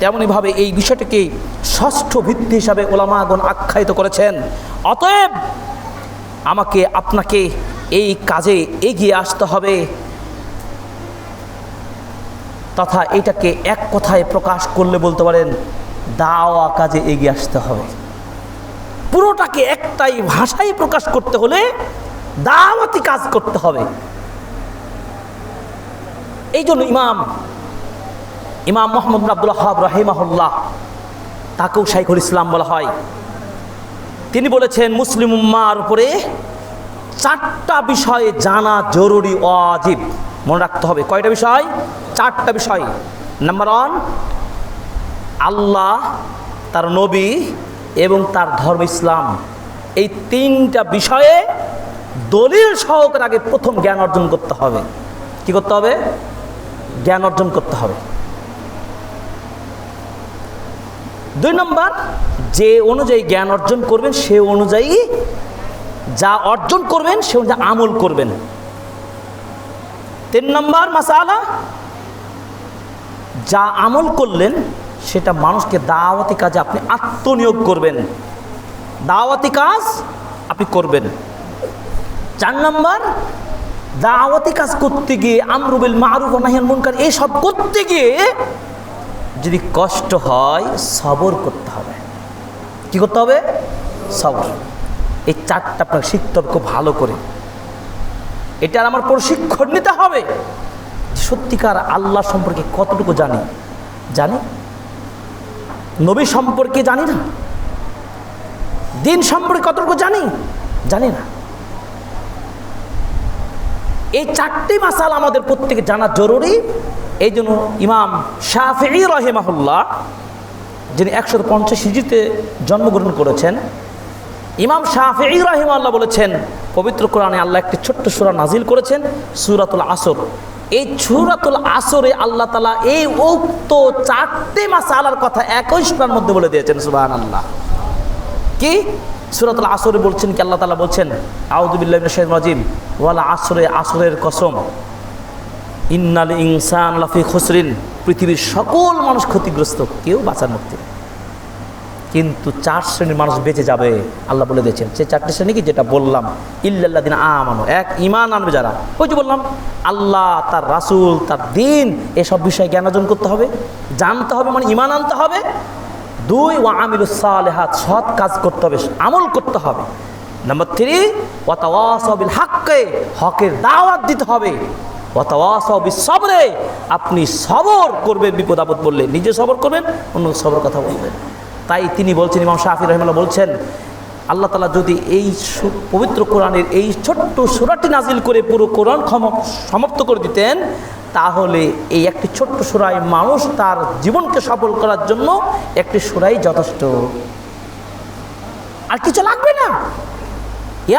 তেমনইভাবে এই বিষয়টিকে ষষ্ঠ ভিত্তি হিসাবে ওলামাগণ আখ্যায়িত করেছেন। অতএব আমাকে আপনাকে এই কাজে এগিয়ে আসতে হবে, তথা এটাকে এক কথায় প্রকাশ করলে বলতে পারেন দাওয়া কাজে এগিয়ে আসতে হবে। পুরোটাকে একটাই ভাষায় প্রকাশ করতে হলে দাওয়াতি কাজ করতে হবে। এই জন্য ইমাম মুহাম্মদ বিন আব্দুল ওয়াহ্হাব রাহিমাহুল্লাহ, তাকেও শাইখুল ইসলাম বলা হয়, তিনি বলেছেন মুসলিম উম্মার উপরে 4টা বিষয় জানা জরুরি, ওয়াজিব। মনে রাখতে হবে কয়টা বিষয়? 4টা বিষয়। নাম্বার 1, আল্লাহ, তার নবী এবং তার ধর্ম ইসলাম। এই 3টা বিষয়ে দলিল সহকারে আগে প্রথম জ্ঞান অর্জন করতে হবে। কি করতে হবে? জ্ঞান অর্জন করতে হবে। 2 নম্বর, যে অনুযায়ী জ্ঞান অর্জন করবেন সে অনুযায়ী যা অর্জন করবেন সে অনুযায়ী আমল করবেন। 3 নম্বর মাসালা, যা আমল করলেন সেটা মানুষকে দাওয়াতি কাজে আপনি আত্মনিয়োগ করবেন, দাওয়াতি কাজ আপনি করবেন। 4 নম্বর, দাওয়াতি কাজ করতে গিয়ে আমরু বিল মারুফ ওয়া নাহি আনিল মুনকার এসব করতে গিয়ে যদি কষ্ট হয় সবর করতে হবে। কি করতে হবে? সবর। এই 4টা আপনাকে শিখতে হবে খুব ভালো করে। এটার আমার প্রশিক্ষণ নিতে হবে। সত্যিকার আল্লাহ সম্পর্কে কতটুকু জানি? নবী সম্পর্কে জানি না? দিন সম্পর্কে কতটুকু জানি না। এই 4টি মাসালা আমাদের প্রত্যেকে জানা জরুরি। এই জন্য ইমাম শাফিঈ রাহিমাহুল্লাহ, যিনি 150 হিজরিতে জন্মগ্রহণ করেছেন, ইমাম শাফিঈ রাহিমাহুল্লাহ বলেছেন পবিত্র কোরআনে আল্লাহ একটি ছোট্ট সূরা নাজিল করেছেন, সূরাতুল আসর। এই সূরাতুল আসরে আল্লাহ তাআলা এই উক্ত 4টি মাসালার কথা একই সূরার মধ্যে বলে দিয়েছেন। সুবহানাল্লাহ। কি সূরাতুল আসরে বলছেন কি? আল্লাহ তাআলা বলছেন আউযু বিল্লাহি মিনাশ শাইতানির রাজিম, ওয়াল আসরে, আসরের কসম, ইন্নাল ইনসান লাফি খুসরিন, পৃথিবীর সকল মানুষ ক্ষতিগ্রস্ত, কেউ বাঁচার মুক্তি। কিন্তু 4 শ্রেণীর মানুষ বেঁচে যাবে আল্লাহ বলে দিয়েছেন। সে 4টি শ্রেণী কি? যেটা বললাম, ইল্লাল্লাযিনা আমানু, এক ঈমান আনবে যারা। ওই যে বললাম আল্লাহ, তার রাসূল, তার দ্বীন, এসব বিষয়ে জ্ঞান অর্জন করতে হবে, জানতে হবে, মানে ঈমান আনতে হবে। 2, ওয়া আমিলুস সালিহাত, সৎ কাজ করতে হবে, আমল করতে হবে। নাম্বার 3, ওয়া তাওয়াসাউ বিল হাক্কি, হকের দাওয়াত দিতে হবে। ওয়া তাওয়াসাউ বিস সবরে, আপনি সবর করবেন, বিপদ আপদ পড়লে নিজে সবর করবেন, অন্য সবর কথা বলবেন। তাই তিনি বলছেন, ইমাম শাফিঈ রাহিমাহুল্লাহ বলছেন, আল্লাহ তাআলা যদি এই পবিত্র কোরআনের এই ছোট্ট সূরাটি নাজিল করে পুরো কোরআন সমাপ্ত করে দিতেন, তাহলে এই একটি ছোট্ট সূরায় মানুষ তার জীবনকে সফল করার জন্য একটি সূরাই যথেষ্ট, আর কিছু লাগবে না।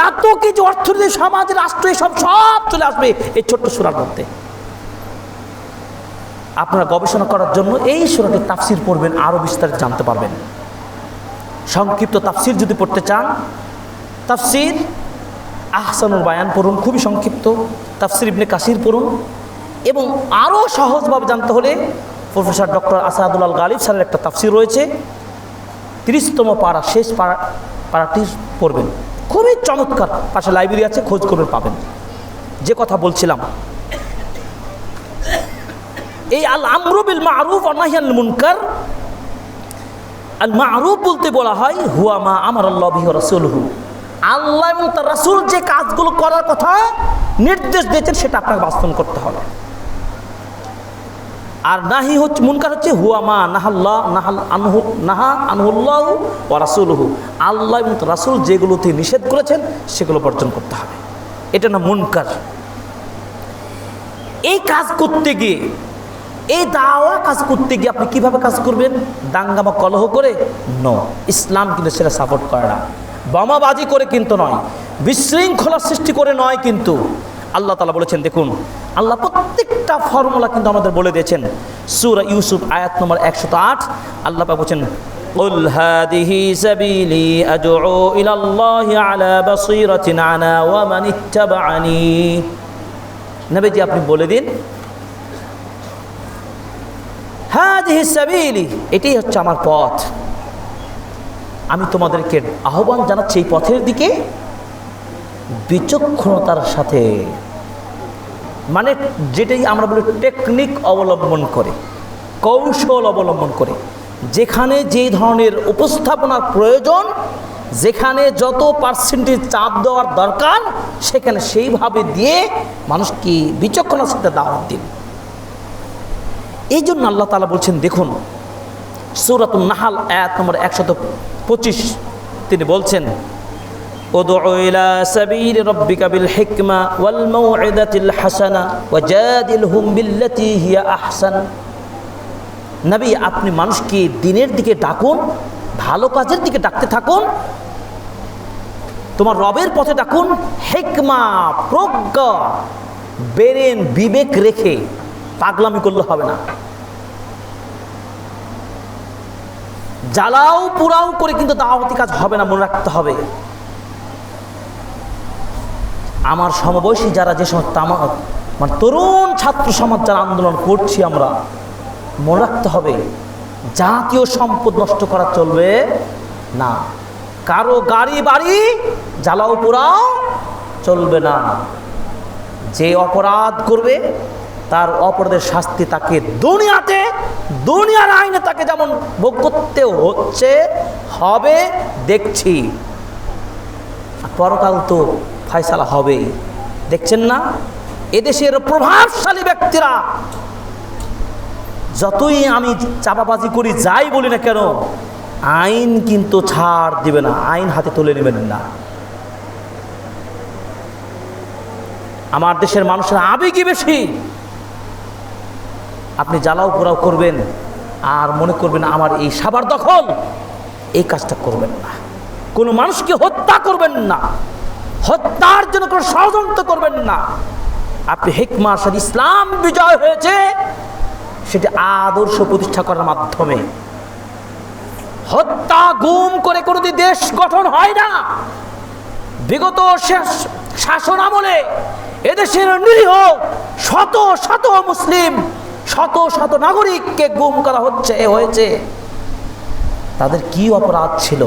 এত কিছু অর্থনীতি, সমাজ, রাষ্ট্র, সব চলে আসবে এই ছোট্ট সূরার মধ্যে। আপনারা গবেষণা করার জন্য এই সূরাটির তাফসীর পড়বেন, আরও বিস্তারিত জানতে পারবেন। সংক্ষিপ্ত তাফসীর যদি পড়তে চান, তাফসীর আহসানুল বায়ান পড়ুন, খুবই সংক্ষিপ্ত। তাফসীর ইবনে কাসির পড়ুন। এবং আরও সহজভাবে জানতে হলে প্রফেসর ডক্টর আসাদুল আল গালিব স্যারের একটা তাফসীর রয়েছে, 30তম পারা, শেষ পারাটি পড়বেন, খুবই চমৎকার। পাশে লাইব্রেরি আছে, খোঁজ করবেন, পাবেন। যে কথা বলছিলাম, এই আল আমরু বিল মারুফ ওয়া নাহি আনিল মুনকার, আল মারুফ বলতে বলা হয় হুয়া মা আমারাল্লাহু বিহি ওয়া রাসূলুহু, আল্লাহ এবং তার রাসূল যে কাজগুলো করার কথা নির্দেশ দিয়েছেন সেটা আপনাকে বাস্তবায়ন করতে হবে। আর নাহি হচ্ছে, মুনকার হচ্ছে হুয়া মা নাহা আনহুল্লাহু ওয়া রাসূলুহু, আল্লাহ এবং তার রাসূল যেগুলোতে নিষেধ করেছেন সেগুলো বর্জন করতে হবে, এটা না মুনকার। এই কাজ করতে গিয়ে এই দাওয়া কাজ করতে গিয়ে আপনি কিভাবে কাজ করবেন? দাঙ্গামা কলহ করে? নো, ইসলাম কিন্তু সেটা সাপোর্ট করে না। বোমাবাজি করে কিন্তু নয়, বিশৃঙ্খলা সৃষ্টি করে নয় কিন্তু। আল্লাহ তাআলা বলেছেন, দেখুন আল্লাহ প্রত্যেকটা ফর্মুলা কিন্তু আমাদের বলে দিয়েছেন। সূরা ইউসুফ আয়াত নম্বর 108 আল্লাহ পাক বলেছেন, কুল হাদিহি সাবিলি আদউ ইলাল্লাহি আলা বাসীরাতিন আনা ওয়া মান ইত্তাবা'আনি। নবীজি আপনি বলে দিন, হাদিহি সাবিলি, এটাই হচ্ছে আমার পথ, আমি তোমাদেরকে আহ্বান জানাচ্ছি এই পথের দিকে বিচক্ষণতার সাথে, মানে যেটাই আমরা বলি টেকনিক অবলম্বন করে, কৌশল অবলম্বন করে, যেখানে যেই ধরনের উপস্থাপনার প্রয়োজন, যেখানে যত পার্সেন্টেজ চাপ দেওয়ার দরকার, সেখানে সেইভাবে দিয়ে মানুষকে বিচক্ষণতার সাথে দাওয়াত দিন। এই জন্য আল্লাহ তাআলা বলছেন, দেখুন সূরাতুন নাহল আয়াত নম্বর 125 তিনি বলছেন, উদউ ইলা সাবিলি রাব্বিকা বিল হিকমা ওয়াল মাউইদাতিল হাসানা ওয়াজাদিলহুম বিল্লাতী হিয়া আহসান। নবী আপনি মানুষকে দ্বীনের দিকে ডাকুন, ভালো কাজের দিকে ডাকতে থাকুন, তোমার রবের পথে ডাকুন, হিকমা প্রজ্ঞা ব্রেন বিবেক রেখে, পাগলামি করলে হবে না, জ্বালাও পুরাও করে কিন্তু দাওয়াতি কাজ হবে না, মনে রাখতে হবে। আমার সমবয়সী যারা যে সমস্ত মানে তরুণ ছাত্র সমাজ যারা আন্দোলন করছি, আমরা মনে রাখতে হবে জাতীয় সম্পদ নষ্ট করা চলবে না, কারো গাড়ি বাড়ি জ্বালাও পোড়াও চলবে না। যে অপরাধ করবে তার অপরাধের শাস্তি তাকে দুনিয়াতে, দুনিয়ার আইনে তাকে যেমন ভোগ করতে হচ্ছে, হবে, দেখছি, পরকাল তো ফয়সালা হবেই। দেখছেন না এদেশের প্রভাবশালী ব্যক্তিরা, যতই আমি চাপাবাজি করি, যাই বলি না কেন, আইন কিন্তু ছাড় দিবে না, আইন হাতে তুলে নেবেন না। আমার দেশের মানুষের আবেগই বেশি। আপনি জ্বালাও পোড়াও করবেন আর মনে করবেন আমার এই সাবার দখল, এই কাজটা করবেন না। কোনো মানুষকে হত্যা করবেন না, হত্যার জন্য কোনো ষড়যন্ত্র করবেন না। আপনি হিকমার সাথে ইসলাম বিজয় হয়েছে, সেটা আদর্শ প্রতিষ্ঠা করার মাধ্যমে। হত্যা গুম করে কোনোদিন দেশ গঠন হয় না। বিগত শাসন আমলে এদেশের নিরীহ শত শত মুসলিম, শত শত নাগরিককে গুম করা হয়েছে। তাদের কি অপরাধ ছিল?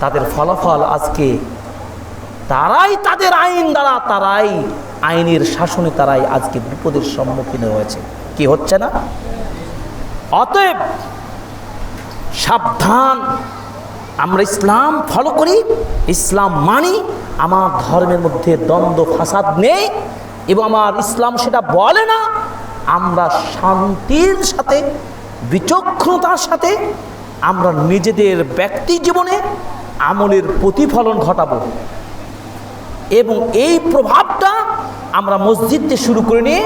তাদের ফলাফল আজকে তারাই, তাদের আইন দ্বারা, তারাই আইনের শাসনে তারাই আজকে বিপদের সম্মুখীন হয়েছে। কি হচ্ছে না? অতএব সাবধান, আমরা ইসলাম ফলো করি, ইসলাম মানি, আমার ধর্মের মধ্যে দ্বন্দ্ব ফাসাদ নেই এবং আমার ইসলাম সেটা বলে না। আমরা শান্তির সাথে, বিচক্ষণতার সাথে আমরা নিজেদের ব্যক্তি জীবনে আমলের প্রতিফলন ঘটাবো এবং এই প্রভাবটা আমরা মসজিদ থেকে শুরু করে নিয়ে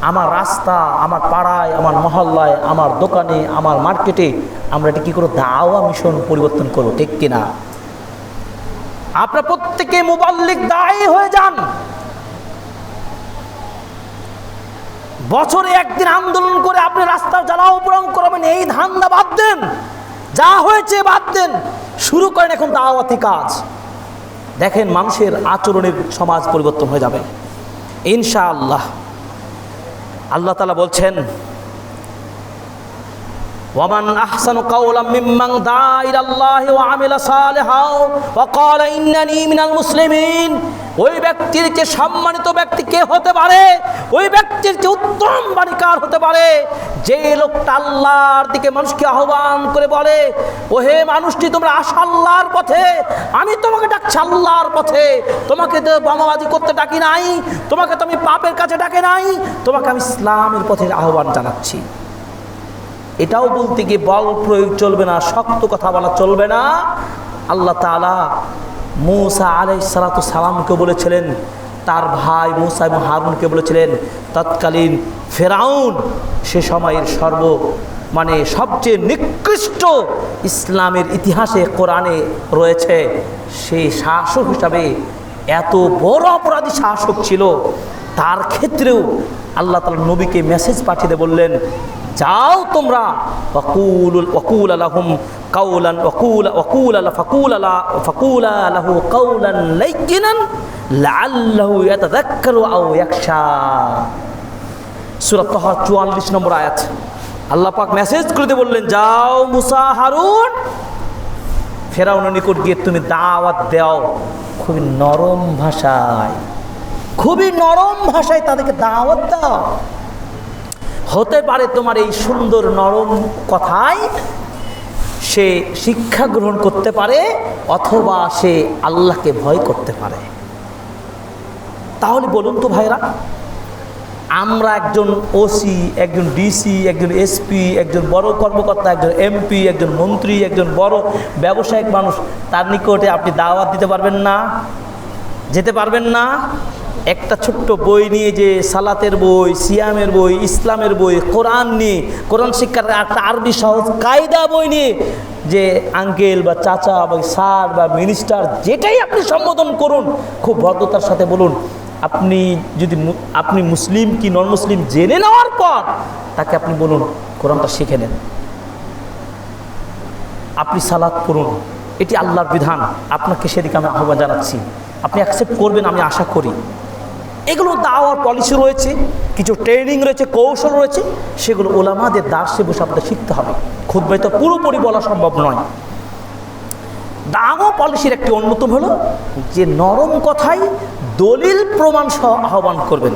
আমার রাস্তা, আমার পাড়ায়, আমার মহল্লায়, আমার দোকানে, আমার মার্কেটে আমরা এটা কী করে দাওয়া মিশন পরিবর্তন করবো, ঠিক কিনা? আপনারা প্রত্যেকে মুবাল্লিগ দায়ী হয়ে যান। বছরে একদিন আন্দোলন করে আপনি রাস্তা জ্বালাও পোড়াও করবেন, এই ধান্দা বাদ দেন, যা হয়েছে বাদ দেন, শুরু করেন এখন দাওয়াতি কাজ। দেখেন মানুষের আচরণের সমাজ পরিবর্তন হয়ে যাবে ইনশাআল্লাহ। আল্লাহ তাআলা বলছেন, ওয়ামান আহসানু কাওলাম মিম্মান দাআ ইলাল্লাহি ওয়া আমিলা সালিহাও ওয়া ক্বালা ইন্নানী মিনাল মুসলিমিন। ওই ব্যক্তির যে সম্মানিত ব্যক্তি কে হতে পারে, ওই ব্যক্তির যে উত্তম বাণীকার হতে পারে, যে লোকটা আল্লাহর দিকে মানুষকে আহ্বান করে বলে, ওহে মানুষটি তোমরা আসো আল্লাহর পথে, আমি তোমাকে ডাকছি আল্লাহর পথে, তোমাকে তো বোমাবাজি করতে ডাকি নাই, তোমাকে তো আমি পাপের কাছে ডাকে নাই, তোমাকে আমি ইসলামের পথে আহ্বান জানাচ্ছি। এটাও বলতে গিয়ে বল প্রয়োগ চলবে না, শক্ত কথা বলা চলবে না। আল্লাহ তাআলা মূসা আলাইহিস সালাতু সালামকে বলেছিলেন, তার ভাই মুসা এবং হারুনকে বলেছিলেন, তৎকালীন ফেরাউন সে সময়ের সবচেয়ে নিকৃষ্ট ইসলামের ইতিহাসে কোরআনে রয়েছে, সেই শাসক হিসাবে এত বড় অপরাধী শাসক ছিল, তার ক্ষেত্রেও আল্লাহ তাআলা নবীকে মেসেজ পাঠিয়ে বললেন, যাও তোমরা ওয়াকুল লাহুম কাওলান ফাকুল লাহু কাওলান লাইয়িনান লাআল্লাহু ইয়াতাযাক্কারু আও ইয়াখশা। সূরা তাহা 44 নম্বর আয়াত। আল্লাহ পাক মেসেজ করে দিয়ে বললেন, যাও মুসা হারুন, ফেরাউনের নিকট গিয়ে তুমি দাওয়াত দাও খুবই নরম ভাষায় তাদেরকে দাওয়াত দাও। হতে পারে তোমার এই সুন্দর নরম কথায় সে শিক্ষা গ্রহণ করতে পারে, অথবা সে আল্লাহকে ভয় করতে পারে। তাহলে বলুন তো ভাইরা, আমরা একজন ওসি, একজন ডিসি, একজন এসপি, একজন বড় কর্মকর্তা, একজন এমপি, একজন মন্ত্রী, একজন বড় ব্যবসায়িক মানুষ, তার নিকটে আপনি দাওয়াত দিতে পারবেন না? যেতে পারবেন না? একটা ছোট্ট বই নিয়ে, যে সালাতের বই, সিয়ামের বই, ইসলামের বই, কোরআন নিয়ে, কোরআন শিক্ষার একটা আরবি সহজ কায়দা বই নিয়ে, যে আঙ্কেল বা চাচা বা স্যার বা মিনিস্টার যেটাই আপনি সম্বোধন করুন, খুব ভদ্রতার সাথে বলুন। আপনি মুসলিম কি নন মুসলিম জেনে নেওয়ার পর তাকে আপনি বলুন কোরআনটা শিখে নেন, আপনি সালাত পড়ুন, এটি আল্লাহর বিধান, আপনাকে সেদিকে আমি আহ্বান জানাচ্ছি, আপনি অ্যাকসেপ্ট করবেন আমি আশা করি। এগুলো দাওয়ার পলিসি রয়েছে, কিছু ট্রেনিং রয়েছে, কৌশল রয়েছে, সেগুলো ওলামাদের দার্সে বসে আপনাদের শিখতে হবে। খুতবায় তো পুরোপুরি বলা সম্ভব নয়। দাওয়া পলিসির একটি অন্যতম হলো যে নরম কথাই দলিল প্রমাণ সহ আহ্বান করবেন।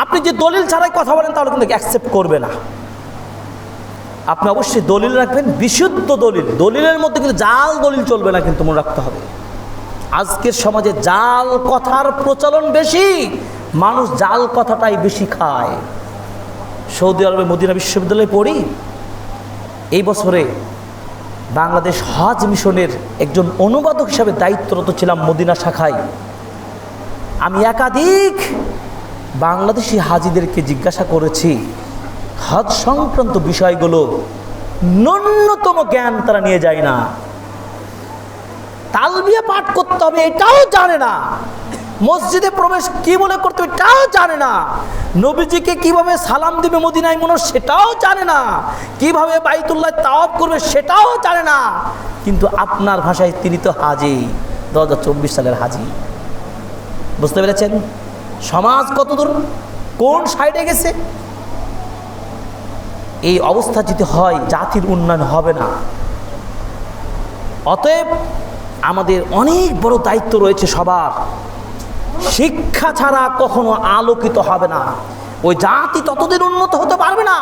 আপনি যে দলিল ছাড়াই কথা বলেন তাহলে কিন্তু অ্যাকসেপ্ট করবে না। আপনি অবশ্যই দলিল রাখবেন, বিশুদ্ধ দলিল। দলিলের মধ্যে কিন্তু জাল দলিল চলবে না, কিন্তু মনে রাখতে হবে। আজকের সমাজে জাল কথার প্রচলন বেশি, মানুষ জাল কথাটাই বেশি খায়। সৌদি আরবে মদিনা বিশ্ববিদ্যালয়ে পড়ি, এই বছরে বাংলাদেশ হজ মিশনের একজন অনুবাদক হিসাবে দায়িত্বরত ছিলাম মদিনা শাখায়। আমি একাধিক বাংলাদেশি হাজিদেরকে জিজ্ঞাসা করেছি হজ সংক্রান্ত বিষয়গুলো, ন্যূনতম জ্ঞান তারা নিয়ে যায় না। তালবিয়া পাঠ করতে হবে এটাও জানে না, মসজিদে প্রবেশ কি বলে করতে হবে এটাও জানে না, নবীজিকে কিভাবে সালাম দিবে মদিনায় মনে সেটাও জানে না, কিভাবে বাইতুল্লাহ তাওয়াফ করবে সেটাও জানে না। কিন্তু আপনার ভাষায় তিনি তো হাজি, 2024 সালের হাজি। বুঝতে পেরেছেন সমাজ কতদূর কোন সাইডে গেছে? এই অবস্থা যদি হয় জাতির উন্নয়ন হবে না। অতএব আমাদের অনেক বড় দায়িত্ব রয়েছে সবার। শিক্ষা ছাড়া কখনো আলোকিত হবে না। ওই জাতি ততদিন উন্নত হতে পারবে না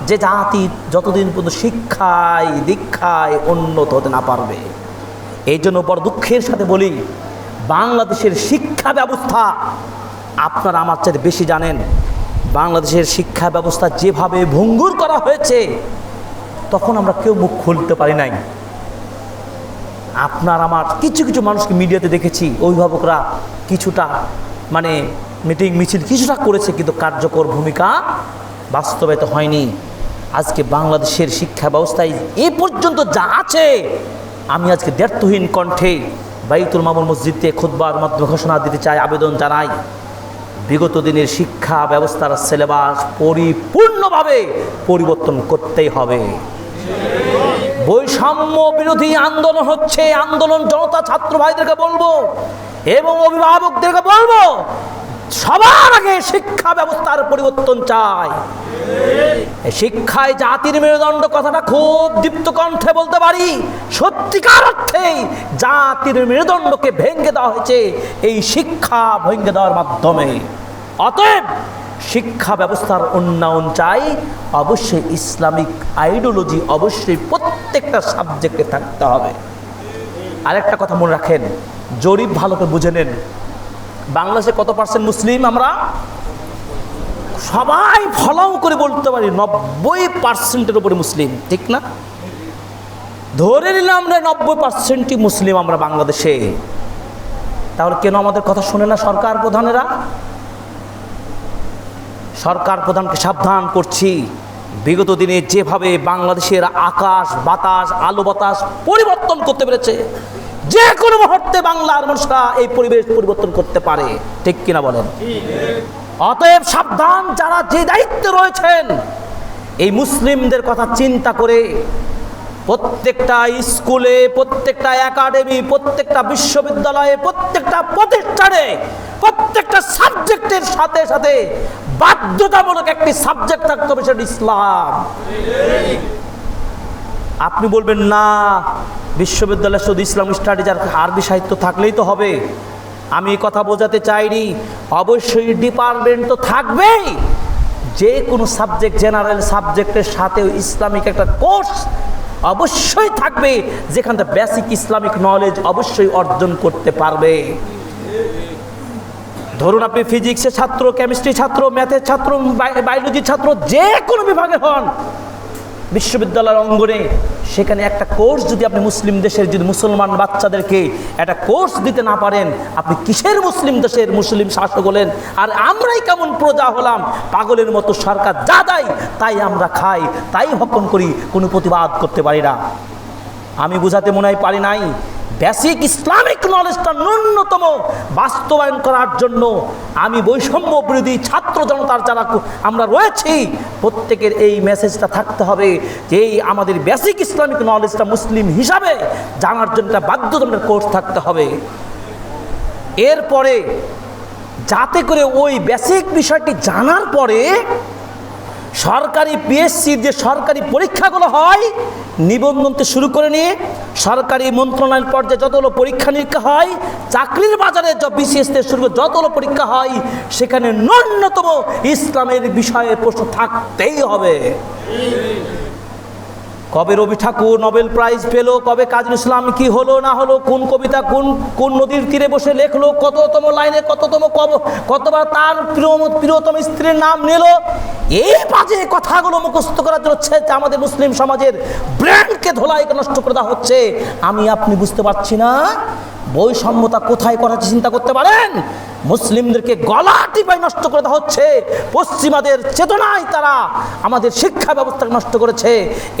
যে জাতি যতদিন পর্যন্ত শিক্ষায় দীক্ষায় উন্নত হতে না পারবে। এই জন্য বড় দুঃখের সাথে বলি, বাংলাদেশের শিক্ষা ব্যবস্থা আপনারা আমার চাইতে বেশি জানেন। বাংলাদেশের শিক্ষা ব্যবস্থা যেভাবে ভঙ্গুর করা হয়েছে, তখন আমরা কেউ মুখ খুলতে পারি নাই। আপনার আমার কিছু কিছু মানুষকে মিডিয়াতে দেখেছি, অভিভাবকরা কিছুটা মিটিং মিছিল কিছুটা করেছে, কিন্তু কার্যকর ভূমিকা বাস্তবায়িত হয়নি। আজকে বাংলাদেশের শিক্ষা ব্যবস্থায় এ পর্যন্ত যা আছে, আমি আজকে দ্ব্যর্থহীন কণ্ঠে বাইতুল মামুর মসজিদে খুতবার মাধ্যমে ঘোষণা দিতে চাই, আবেদন জানাই, বিগত দিনের শিক্ষা ব্যবস্থার সিলেবাস পরিপূর্ণভাবে পরিবর্তন করতেই হবে। বৈষম্য বিরোধী আন্দোলন হচ্ছে, আন্দোলন জনতা ছাত্র ভাইদেরকে বলবো এবং অভিভাবকদেরকে বলবো, সবার আগে শিক্ষা ব্যবস্থার পরিবর্তন চাই। শিক্ষায় জাতির মেরুদণ্ড কথাটা খুব দীপ্ত কণ্ঠে বলতে পারি। সত্যিকার অর্থে জাতির মেরুদণ্ডকে ভেঙে দেওয়া হয়েছে এই শিক্ষা ভেঙে দেওয়ার মাধ্যমে। অতএব শিক্ষা ব্যবস্থার উন্নয়ন চাই, অবশ্যই ইসলামিক আইডিওলজি অবশ্যই প্রত্যেকটা সাবজেক্টে থাকতে হবে। আরেকটা কথা মনে রাখেন, জরিপ ভালো করে বুঝে নেন, বাংলাদেশে কত পার্সেন্ট মুসলিম? আমরা সবাই ফলো করে বলতে পারি 90% উপরে মুসলিম, ঠিক না? ধরে নিলাম আমরা 90%ই মুসলিম আমরা বাংলাদেশে। তাহলে কেন আমাদের কথা শুনে না সরকার প্রধানেরা? সরকার প্রধানকে সাবধান করছি, বিগত দিনে যেভাবে বাংলাদেশের আকাশ বাতাস আলো বাতাস পরিবর্তন করতে পেরেছে, যে কোনো মুহূর্তে বাংলার মানুষরা এই পরিবেশ পরিবর্তন করতে পারে, ঠিক কিনা বলেন? অতএব সাবধান, যারা যে দায়িত্বে রয়েছেন এই মুসলিমদের কথা চিন্তা করে প্রত্যেকটা স্কুলে, প্রত্যেকটা একাডেমি, প্রত্যেকটা বিশ্ববিদ্যালয়ে, প্রত্যেকটা প্রতিষ্ঠানে, প্রত্যেকটা সাবজেক্টের সাথে সাথে বাধ্যতামূলক একটি সাবজেক্ট থাকতে হবে, সেটা ইসলাম। আপনি বলবেন না বিশ্ববিদ্যালয়ে শুধু ইসলাম স্টাডিজ আর আরবি সাহিত্য থাকলেই তো হবে। আমি কথা বোঝাতে চাইনি, অবশ্যই ডিপার্টমেন্ট তো থাকবেই, যে কোনো সাবজেক্ট জেনারেল সাবজেক্টের সাথেও ইসলামিক একটা কোর্স অবশ্যই থাকবে, যেখান থেকে বেসিক ইসলামিক নলেজ অবশ্যই অর্জন করতে পারবে। ধরুন আপনি ফিজিক্সের ছাত্র, কেমিস্ট্রি ছাত্র, ম্যাথের ছাত্র, বায়োলজির ছাত্র, যে কোনো বিভাগে হন, বিশ্ববিদ্যালয়ের অঙ্গনে সেখানে একটা কোর্স যদি আপনি মুসলিম দেশের যদি মুসলমান বাচ্চাদেরকে একটা কোর্স দিতে না পারেন, আপনি কিসের মুসলিম দেশের মুসলিম শাসক হলেন? আর আমরাই কেমন প্রজা হলাম, পাগলের মতো সরকার যা দেয় তাই আমরা খাই, তাই হকম করি, কোনো প্রতিবাদ করতে পারি না। আমি বোঝাতে মনে হয় পারি নাই, বেসিক ইসলামিক নলেজটা ন্যূনতম বাস্তবায়ন করার জন্য আমি বৈষম্য বিরোধী ছাত্র জনতার যারা আমরা রয়েছি, প্রত্যেকের এই মেসেজটা থাকতে হবে যে এই আমাদের বেসিক ইসলামিক নলেজটা মুসলিম হিসাবে জানার জন্য একটা বাধ্যতামূলক কোর্স থাকতে হবে। এরপরে যাতে করে ওই বেসিক বিষয়টি জানার পরে সরকারি পিএসসির যে সরকারি পরীক্ষাগুলো হয়, নিবন্ধন থেকে শুরু করে নিয়ে সরকারি মন্ত্রণালয় পর্যায়ে যতগুলো পরীক্ষা নিরীক্ষা হয়, চাকরির বাজারে বিসিএস থেকে শুরু করে যতগুলো পরীক্ষা হয়, সেখানে ন্যূনতম ইসলামের বিষয়ে প্রশ্ন থাকতেই হবে। কবে রবি ঠাকুর নোবেল প্রাইজ পেল, কবে কাজী ইসলাম কি হলো না হলো, কোন কবিতা কোন নদীর তীরে বসে লেখলো, কততম লাইনে কতবার তার প্রিয়তম স্ত্রীর নাম নিল, এই বাজে কথাগুলো মুখস্থ করার জন্য আমাদের মুসলিম সমাজের ব্র্যান্ডকে ধোলাই নষ্ট করে দেওয়া হচ্ছে। আমি আপনি বুঝতে পারছি না বৈষম্যতা কোথায় করা হচ্ছে, চিন্তা করতে পারেন? মুসলিমদেরকে গলা টিপাই নষ্ট করে দেওয়া হচ্ছে, পশ্চিমাদের চেতনায় তারা আমাদের শিক্ষা ব্যবস্থাকে নষ্ট করেছে।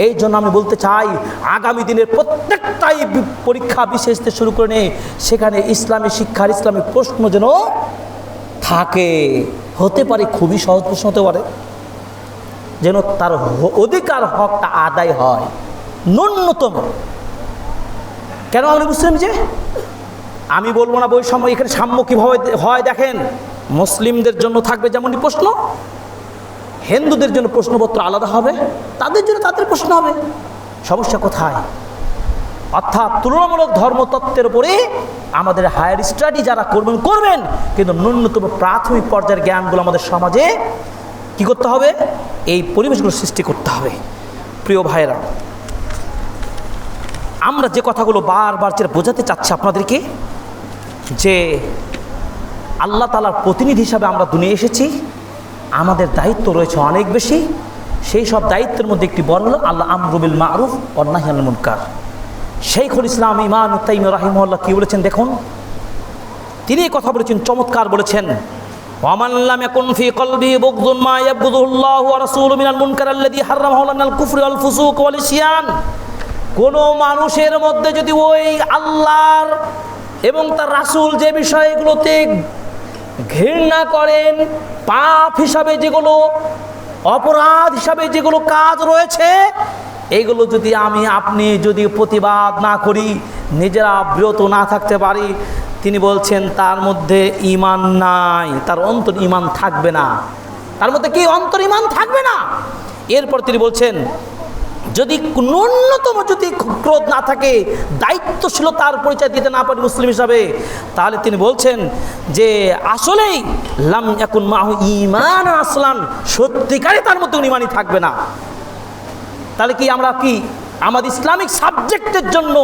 এই জন্য আমি বলতে চাই, আগামী দিনের প্রত্যেকটাই পরীক্ষা বিশেষ থেকে শুরু করে নিয়ে সেখানে ইসলামী শিক্ষার ইসলামিক প্রশ্ন যেন থাকে। হতে পারে খুবই সহজ প্রশ্ন হতে পারে, যেন তার অধিকার হকটা আদায় হয় ন্যূনতম। কেন আমরা মুসলিম যে আমি বলবো না বৈষম্য, এখানে সাম্য কীভাবে হয় দেখেন, মুসলিমদের জন্য থাকবে যেমনই প্রশ্ন, হিন্দুদের জন্য প্রশ্নপত্র আলাদা হবে, তাদের জন্য তাদের প্রশ্ন হবে। সমস্যা কোথায়? অর্থাৎ তুলনামূলক ধর্মতত্ত্বের উপরে আমাদের হায়ার স্টাডি যারা করবেন, কিন্তু ন্যূনতম প্রাথমিক পর্যায়ের জ্ঞানগুলো আমাদের সমাজে কি করতে হবে? এই পরিবেশগুলো সৃষ্টি করতে হবে। প্রিয় ভাইয়েরা, আমরা যে কথাগুলো বারবার বোঝাতে চাচ্ছি আপনাদেরকে, যে আল্লাহ তাআলার প্রতিনিধি হিসাবে আমরা দুনিয়া এসেছি, আমাদের দায়িত্ব রয়েছে অনেক বেশি। সেই সব দায়িত্বের মধ্যে একটি বড় হলো আল্লাহ আমরু বিল মারুফ ওয়ান নাহি আনিল মুনকার। শাইখুল ইসলাম ইমাম তাইমিয়্যা রাহিমাহুল্লাহ কি বলেছেন দেখুন, তিনি এই কথা বলেছেন, চমৎকার বলেছেন, ওয়ামান লাম ইয়াকুন ফি কলবিহি বুগযুন মা ইয়াবগুযুহুল্লাহু ওয়া রাসূলুহু মিনাল মুনকার আল্লাযী হারামাহু মিনাল কুফরি ওয়াল ফুসুক ওয়াল ইসয়ান। কোনো মানুষের মধ্যে যদি ওই আল্লাহর এবং তার রাসূল যে বিষয়গুলোতে ঘৃণা করেন, পাপ হিসাবে যেগুলো, অপরাধ হিসাবে যেগুলো কাজ রয়েছে, এইগুলো যদি আমি আপনি যদি প্রতিবাদ না করি, নিজেরা বিরত না থাকতে পারি, তিনি বলছেন তার মধ্যে ঈমান নাই, তার অন্তর ঈমান থাকবে না। তার মধ্যে কি অন্তর ঈমান থাকবে না? এরপর তিনি বলছেন যদি ন্যূনতম যদি ক্রোধ না থাকে, দায়িত্বশীলতার পরিচয় দিতে না পারি মুসলিম হিসাবে, তাহলে তিনি বলছেন যে আসলেই লাম ইয়াকুন মাহু ঈমান আসলান, সত্যিকারে তার মধ্যে ঈমানই থাকবে না। তাহলে কি আমরা কি আমাদের ইসলামিক সাবজেক্টের জন্য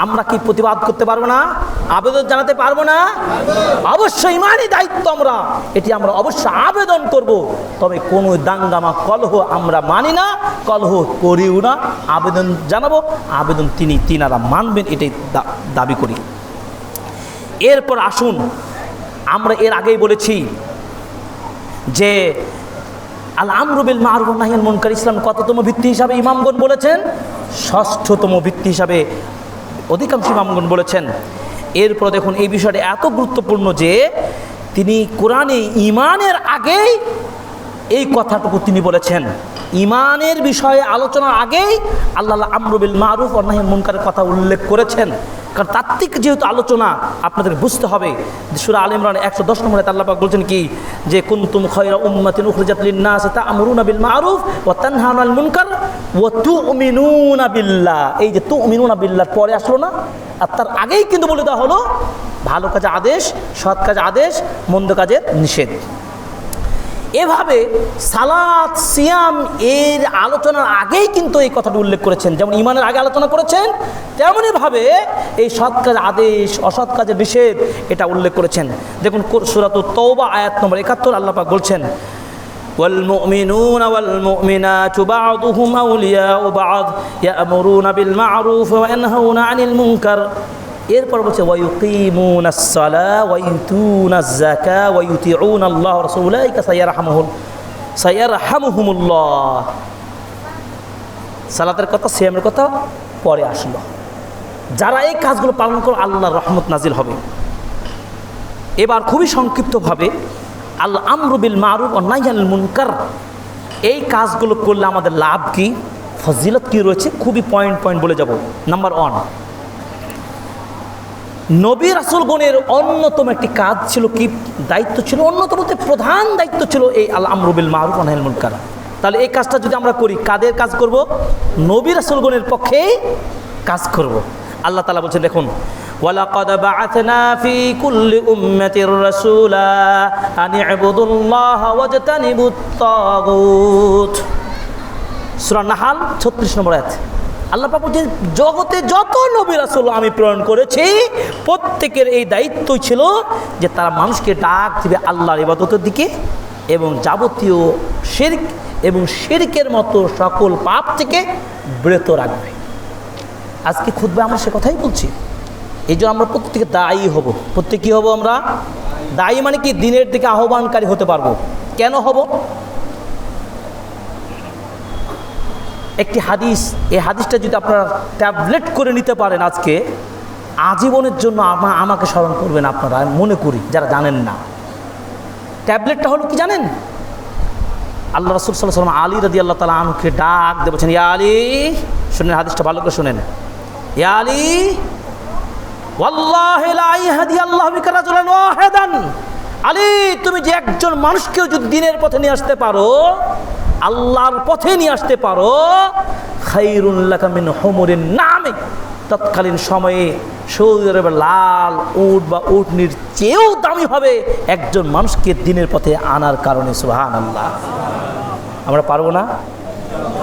আমরা কি প্রতিবাদ করতে পারবো না? আবেদন জানাতে পারবো না? অবশ্যই ঈমানি দায়িত্ব আমরা, এটি আমরা অবশ্যই আবেদন করব। তবে কোনো দাঙ্গামা কলহ আমরা মানি না, কলহ করিও না। আবেদন জানাবো, আবেদন তিনারা মানবেন, এটাই দাবি করি। এরপর আসুন, আমরা এর আগেই বলেছি যে আল আমরু বিল মারুফ ওয়া নাহয়ুল মুনকার ইসলাম কততম ভিত্তি হিসাবে ইমামগণ বলেছেন? ষষ্ঠতম ভিত্তি হিসাবে অধিকাংশ ইমামগণ বলেছেন। এরপর দেখুন এই বিষয়টা এত গুরুত্বপূর্ণ যে তিনি কোরআনে ঈমানের আগেই এই কথাটুকু তিনি বলেছেন। ঈমানের বিষয়ে আলোচনার আগেই আল্লাহ আমরু বিল মারুফ ওয়া নাহয়ুল মুনকারের কথা উল্লেখ করেছেন। কারণ তাত্ত্বিক যেহেতু আলোচনা, আপনাদের বুঝতে হবে সূরা আলে ইমরান 110 নম্বরে আল্লাহ পাক বলছেন কি, যে কুনতুম খায়রা উম্মাতিন উখরিজাত লিন-নাস তা'মুরুনা বিল মারুফ ওয়া তানহাউনা আনিল মুনকার ওয়া তু'মিনুনা বিল্লাহ। এই যে তু'মিনুনা বিল্লাহ পরে আসলো না, আর তার আগেই কিন্তু বলে দেওয়া হলো ভালো কাজে আদেশ, সৎ কাজে আদেশ, মন্দ কাজের নিষেধ। এভাবে সালাত সিয়াম এর আলোচনার আগেই কিন্তু এই কথাটি উল্লেখ করেছেন। যেমন ঈমানের আগে আলোচনা করেছেন, তেমনইভাবে এই সৎ কাজ আদেশ, অসৎ কাজের নিষেধ এটা উল্লেখ করেছেন। দেখুন সূরাতুত তাওবা আয়াত নম্বর 71 আল্লাহ পাক বলছেন, ওয়াল মুমিনুনা ওয়াল মুমিনাতু বা'দুহুম আউলিয়াউ বা'দ ইয়া'মুরুনা বিল মা'রুফ ওয়া ইয়ানহাউনা আনিল মুনকার। এরপর বলছে ওয়ায়ুকিমুনাস সালাহ ওয়া ইউতুনাজ যাকাহ ওয়া ইউতিউনাল্লাহ ওয়া রাসূলাহু উলাইকা সায়ারহামুহুমুল্লাহ। সালাতের কথা, সিয়ামের কথা পরে আসলো। যারা এই কাজগুলো পালন করে আল্লাহর রহমত নাজিল হবে। এবার খুবই সংক্ষিপ্তভাবে আল আমরু বিল মারুফ ওয়া নাহয়ু আনিল মুনকার এই কাজগুলো করলে আমাদের লাভ কি, ফজিলত কি রয়েছে, খুবই পয়েন্ট বলে যাব। নাম্বার 1, নবী রাসূলগণের অন্যতম একটি কাজ ছিল কি, দায়িত্ব ছিল, অন্যতম প্রধান দায়িত্ব ছিল এই আল আমরু বিল মারুফ ওয়া নাহয়ুল মুনকার। তাহলে এই কাজটা যদি আমরা করি, কাদের কাজ করব? নবী রাসূলগণের পক্ষেই কাজ করব। আল্লাহ তাআলা বলছেন, দেখুন ওয়ালাকাদ বা'আথনা ফি কুল্লি উম্মাতির রাসূলা আন ই'বুদুল্লাহা ওয়াজতানিবুত তাগুত। সূরা নাহাল 36 নম্বর আয়াত। আল্লাহ পাক বলছেন, জগতে যত নবী রাসূল আমি প্রেরণ করেছি প্রত্যেকের এই দায়িত্বই ছিল যে তারা মানুষকে ডাক দিবে আল্লাহর ইবাদতের দিকে এবং যাবতীয় শিরক এবং শিরকের মতো সকল পাপ থেকে বিরত রাখবে। আজকে খুতবা আমরা সে কথাই বলছি। এই জন্য আমরা প্রত্যেকে দায়ী হব। প্রত্যেকে কী হব? আমরা দায়ী মানে কি, দিনের দিকে আহ্বানকারী হতে পারবো। কেন হব? একটি হাদিস, এই হাদিসটা যদি আপনারা ট্যাবলেট করে নিতে পারেন আজকে, আজীবনের জন্য আমাকে স্মরণ করবেন আপনারা, মনে করি যারা জানেন না। ট্যাবলেটটা হলো কি জানেন? আল্লাহ রাসূল সাল্লাল্লাহু আলাইহি ওয়াসাল্লাম আলী রাদিয়াল্লাহু তাআলা আনহুকে ডাক দিয়ে বলছেন, ইয়া আলী, শুনেন হাদিসটা ভালো করে শুনেন, ইয়া আলী ওয়াল্লাহি লা ইয়াহদিয়াল্লাহু বিকা রাজুলান ওয়াহিদান। আলী, তুমি যে একজন মানুষকেও যদি দিনের পথে নিয়ে আসতে পারো, আল্লাহর পথে নিয়ে আসতে পারো, খায়রুন লাকা মিন হুমুরিন নাম। তৎকালীন সময়ে সৌদি আরবের লাল উট বা উটনির চেয়েও দামি হবে একজন মানুষকে দিনের পথে আনার কারণে। সুবহানাল্লাহ। আমরা পারবো না?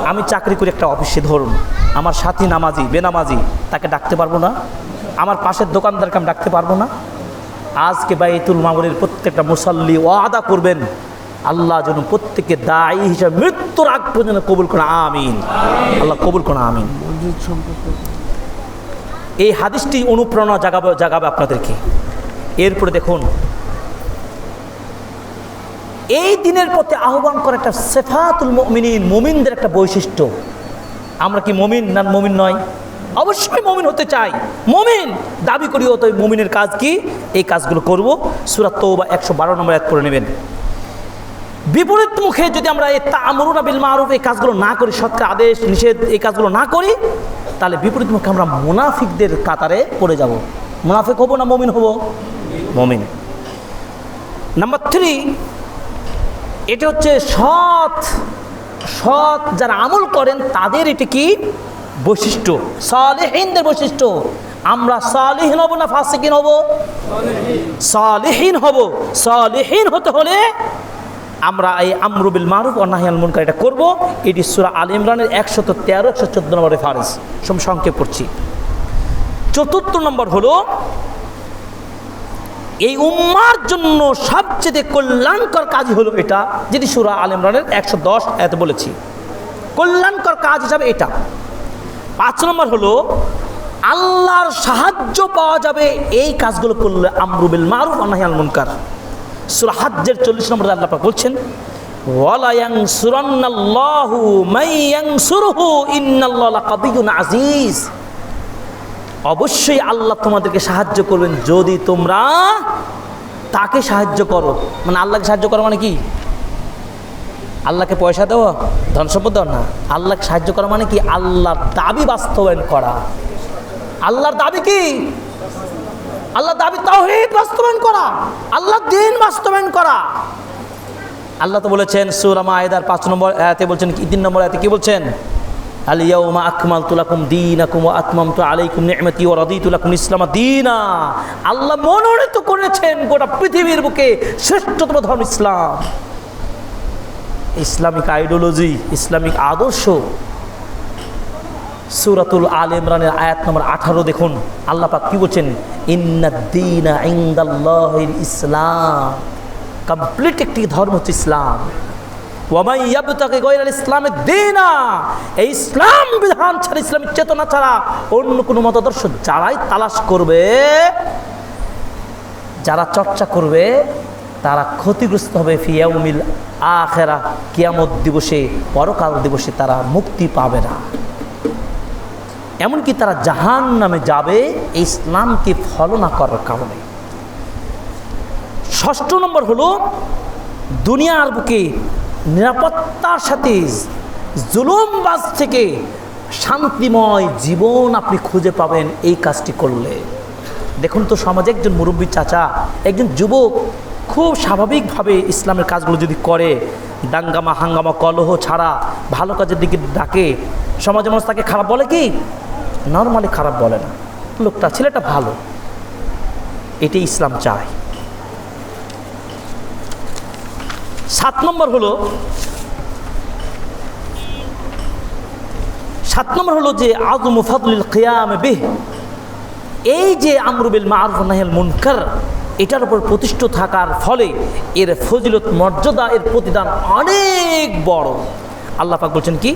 আমি চাকরি করি একটা অফিসে, ধরুন আমার সাথী নামাজি বেনামাজি, তাকে ডাকতে পারবো না? আমার পাশের দোকানদারকে আমি ডাকতে পারবো না? আজকে বাইতুল মামুরের প্রত্যেকটা মুসাল্লি ওয়াদা করবেন, আল্লাহ যেন প্রত্যেককে দায়ী হিসাবে মৃত্যুর আগ পর্যন্ত কবুল করেন, আমিন। আল্লাহ কবুল করেন, আমিন। এই হাদিসটি অনুপ্রেরণা জাগাবে আপনাদেরকে। এরপরে দেখুন, এই দিনের পথে আহ্বান করা একটা সিফাতুল মুমিনিন, মুমিনদের একটা বৈশিষ্ট্য। আমরা কি মুমিন না মুমিন নয়? অবশ্যই মুমিন হতে চাই, মুমিন দাবি করি। তো মুমিনের কাজ কি? এই কাজগুলো করব। সূরা তাওবা 112 নম্বর আয়াত পড়ে নেবেন। বিপরীত মুখে যদি আমরা এই তা'মুরুনা বিল মারুফ এই কাজগুলো না করি, সৎ কাজ আদেশ নিষেধ এই কাজগুলো না করি, তাহলে বিপরীত মুখে আমরা মুনাফিকদের কাতারে পড়ে যাব। মুনাফিক হব না মুমিন হব? মুমিন। নাম্বার 3, এটা হচ্ছে সৎ যারা আমল করেন তাদের এটি কি বৈশিষ্ট্য, সালেহিনদের বৈশিষ্ট্য। আমরা সালেহিন হব না ফাসিকিন হব? সালেহিন হব। সালেহিন হতে হলে আমরা এই আমরু বিল মারুফ ওয়া নাহয়ুল মুনকার এটা করব। এটি সূরা আল ইমরানের 113 114 নম্বর রেফারেন্স, সংক্ষেপ করছি। 4th নম্বর হলো, এই উম্মার জন্য সবচেয়ে কল্যাণকর কাজ হলো এটা, যেটি সূরা আল ইমরানের 110 আয়াতে বলেছি, কল্যাণকর কাজ হিসাবে এটা। 5 নম্বর হলো, আল্লাহর সাহায্য পাওয়া যাবে এই কাজগুলো করলে। আমরু বিল মারুফ ওয়া নাহি আনিল মুনকার। সূরা হজ্জের 40 নম্বরে আল্লাহ পাক বলছেন, ওয়ালা ইয়ানসুরান্নাল্লাহু মান ইয়ানসুরুহু ইন্নাল্লাহা লাকাবিয়্যুন আজিজ। অবশ্যই আল্লাহ তোমাদেরকে সাহায্য করবেন যদি তোমরা তাকে সাহায্য করো। মানে আল্লাহকে সাহায্য করা মানে কি? আল্লাহকে পয়সা দেওয়া, ধন সম্পদ দেওয়া না। আল্লাহকে সাহায্য করা মানে কি? আল্লাহর দাবি বাস্তবায়ন করা। আল্লাহর দাবি কি? আল্লাহর দাবি তাওহীদ বাস্তবায়ন করা, আল্লাহর দ্বীন বাস্তবায়ন করা। আল্লাহ তো বলেছেন সূরা মায়েদার 5 নম্বর আয়াতে বলছেন, 3 নম্বর আয়াতে কি বলছেন? আল ইয়াউমা আকমালতু লাকুম দীনাকুম ওয়া আতমামতু আলাইকুম নি'মাতি ওয়া রাদিতু লাকুম ইসলাম দীনা। আল্লাহ মনোনীত করেছেন গোটা পৃথিবীর বুকে শ্রেষ্ঠতম ধর্ম ইসলাম। ইসলামিক আইডিওলজি, ইসলামিক আদর্শ। সূরাতুল আল ইমরানের আয়াত নম্বর 18 দেখুন, আল্লাহ পাক কি বলছেন? ইন্নাদ-দীনা ইনদাল্লাহিল ইসলাম। কমপ্লিট একটি ধর্ম হচ্ছে ইসলাম। ওয়া মান ইয়াবতাগি গায়রাল ইসলামি দীনা। এই ইসলাম বিধান ছাড়া, ইসলামিক চেতনা ছাড়া অন্য কোনো মতাদর্শ যারাই তালাশ করবে, যারা চর্চা করবে, তারা ক্ষতিগ্রস্ত হবে। ফি ইয়াউমিল আখিরা, কিয়ামত দিবসে, পরকাল দিবসে তারা মুক্তি পাবে না। এমনকি তারা জাহান্নামে যাবে এই ইসলামকে ফলো না করার কারণে। 6 নম্বর হলো দুনিয়ার বুকে নিরাপত্তার সাথে জুলুমবাজ থেকে শান্তিময় জীবন আপনি খুঁজে পাবেন এই কাজটি করলে। দেখুন তো সমাজে একজন মুরব্বী চাচা, একজন যুবক খুব স্বাভাবিকভাবে ইসলামের কাজগুলো যদি করে, দাঙ্গামা হাঙ্গামা কলহ ছাড়া ভালো কাজের দিকে ডাকে, সমাজের মানুষ তাকে খারাপ বলে কি? নর্মালি খারাপ বলে না, লোকটা ছেলেটা ভালো। এটাই ইসলাম চায়। 7 নম্বর হলো যে আযমু ফাদলিল কিয়াম বিহ। এই যে আমরু বিল মারুফ ওয়া নাহি আনিল মুনকার, এটার উপর প্রতিষ্ঠিত থাকার ফলে এর ফজিলত, মর্যাদা, এর প্রতিদান অনেক বড়। আল্লাহ পাক বলছেন কি?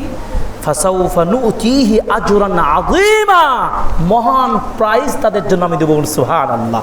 ফাসাউফা নুতিহি আজরান আযীমা। মহান প্রাইজ তাদের জন্য আমি দেব। সুবহানাল্লাহ।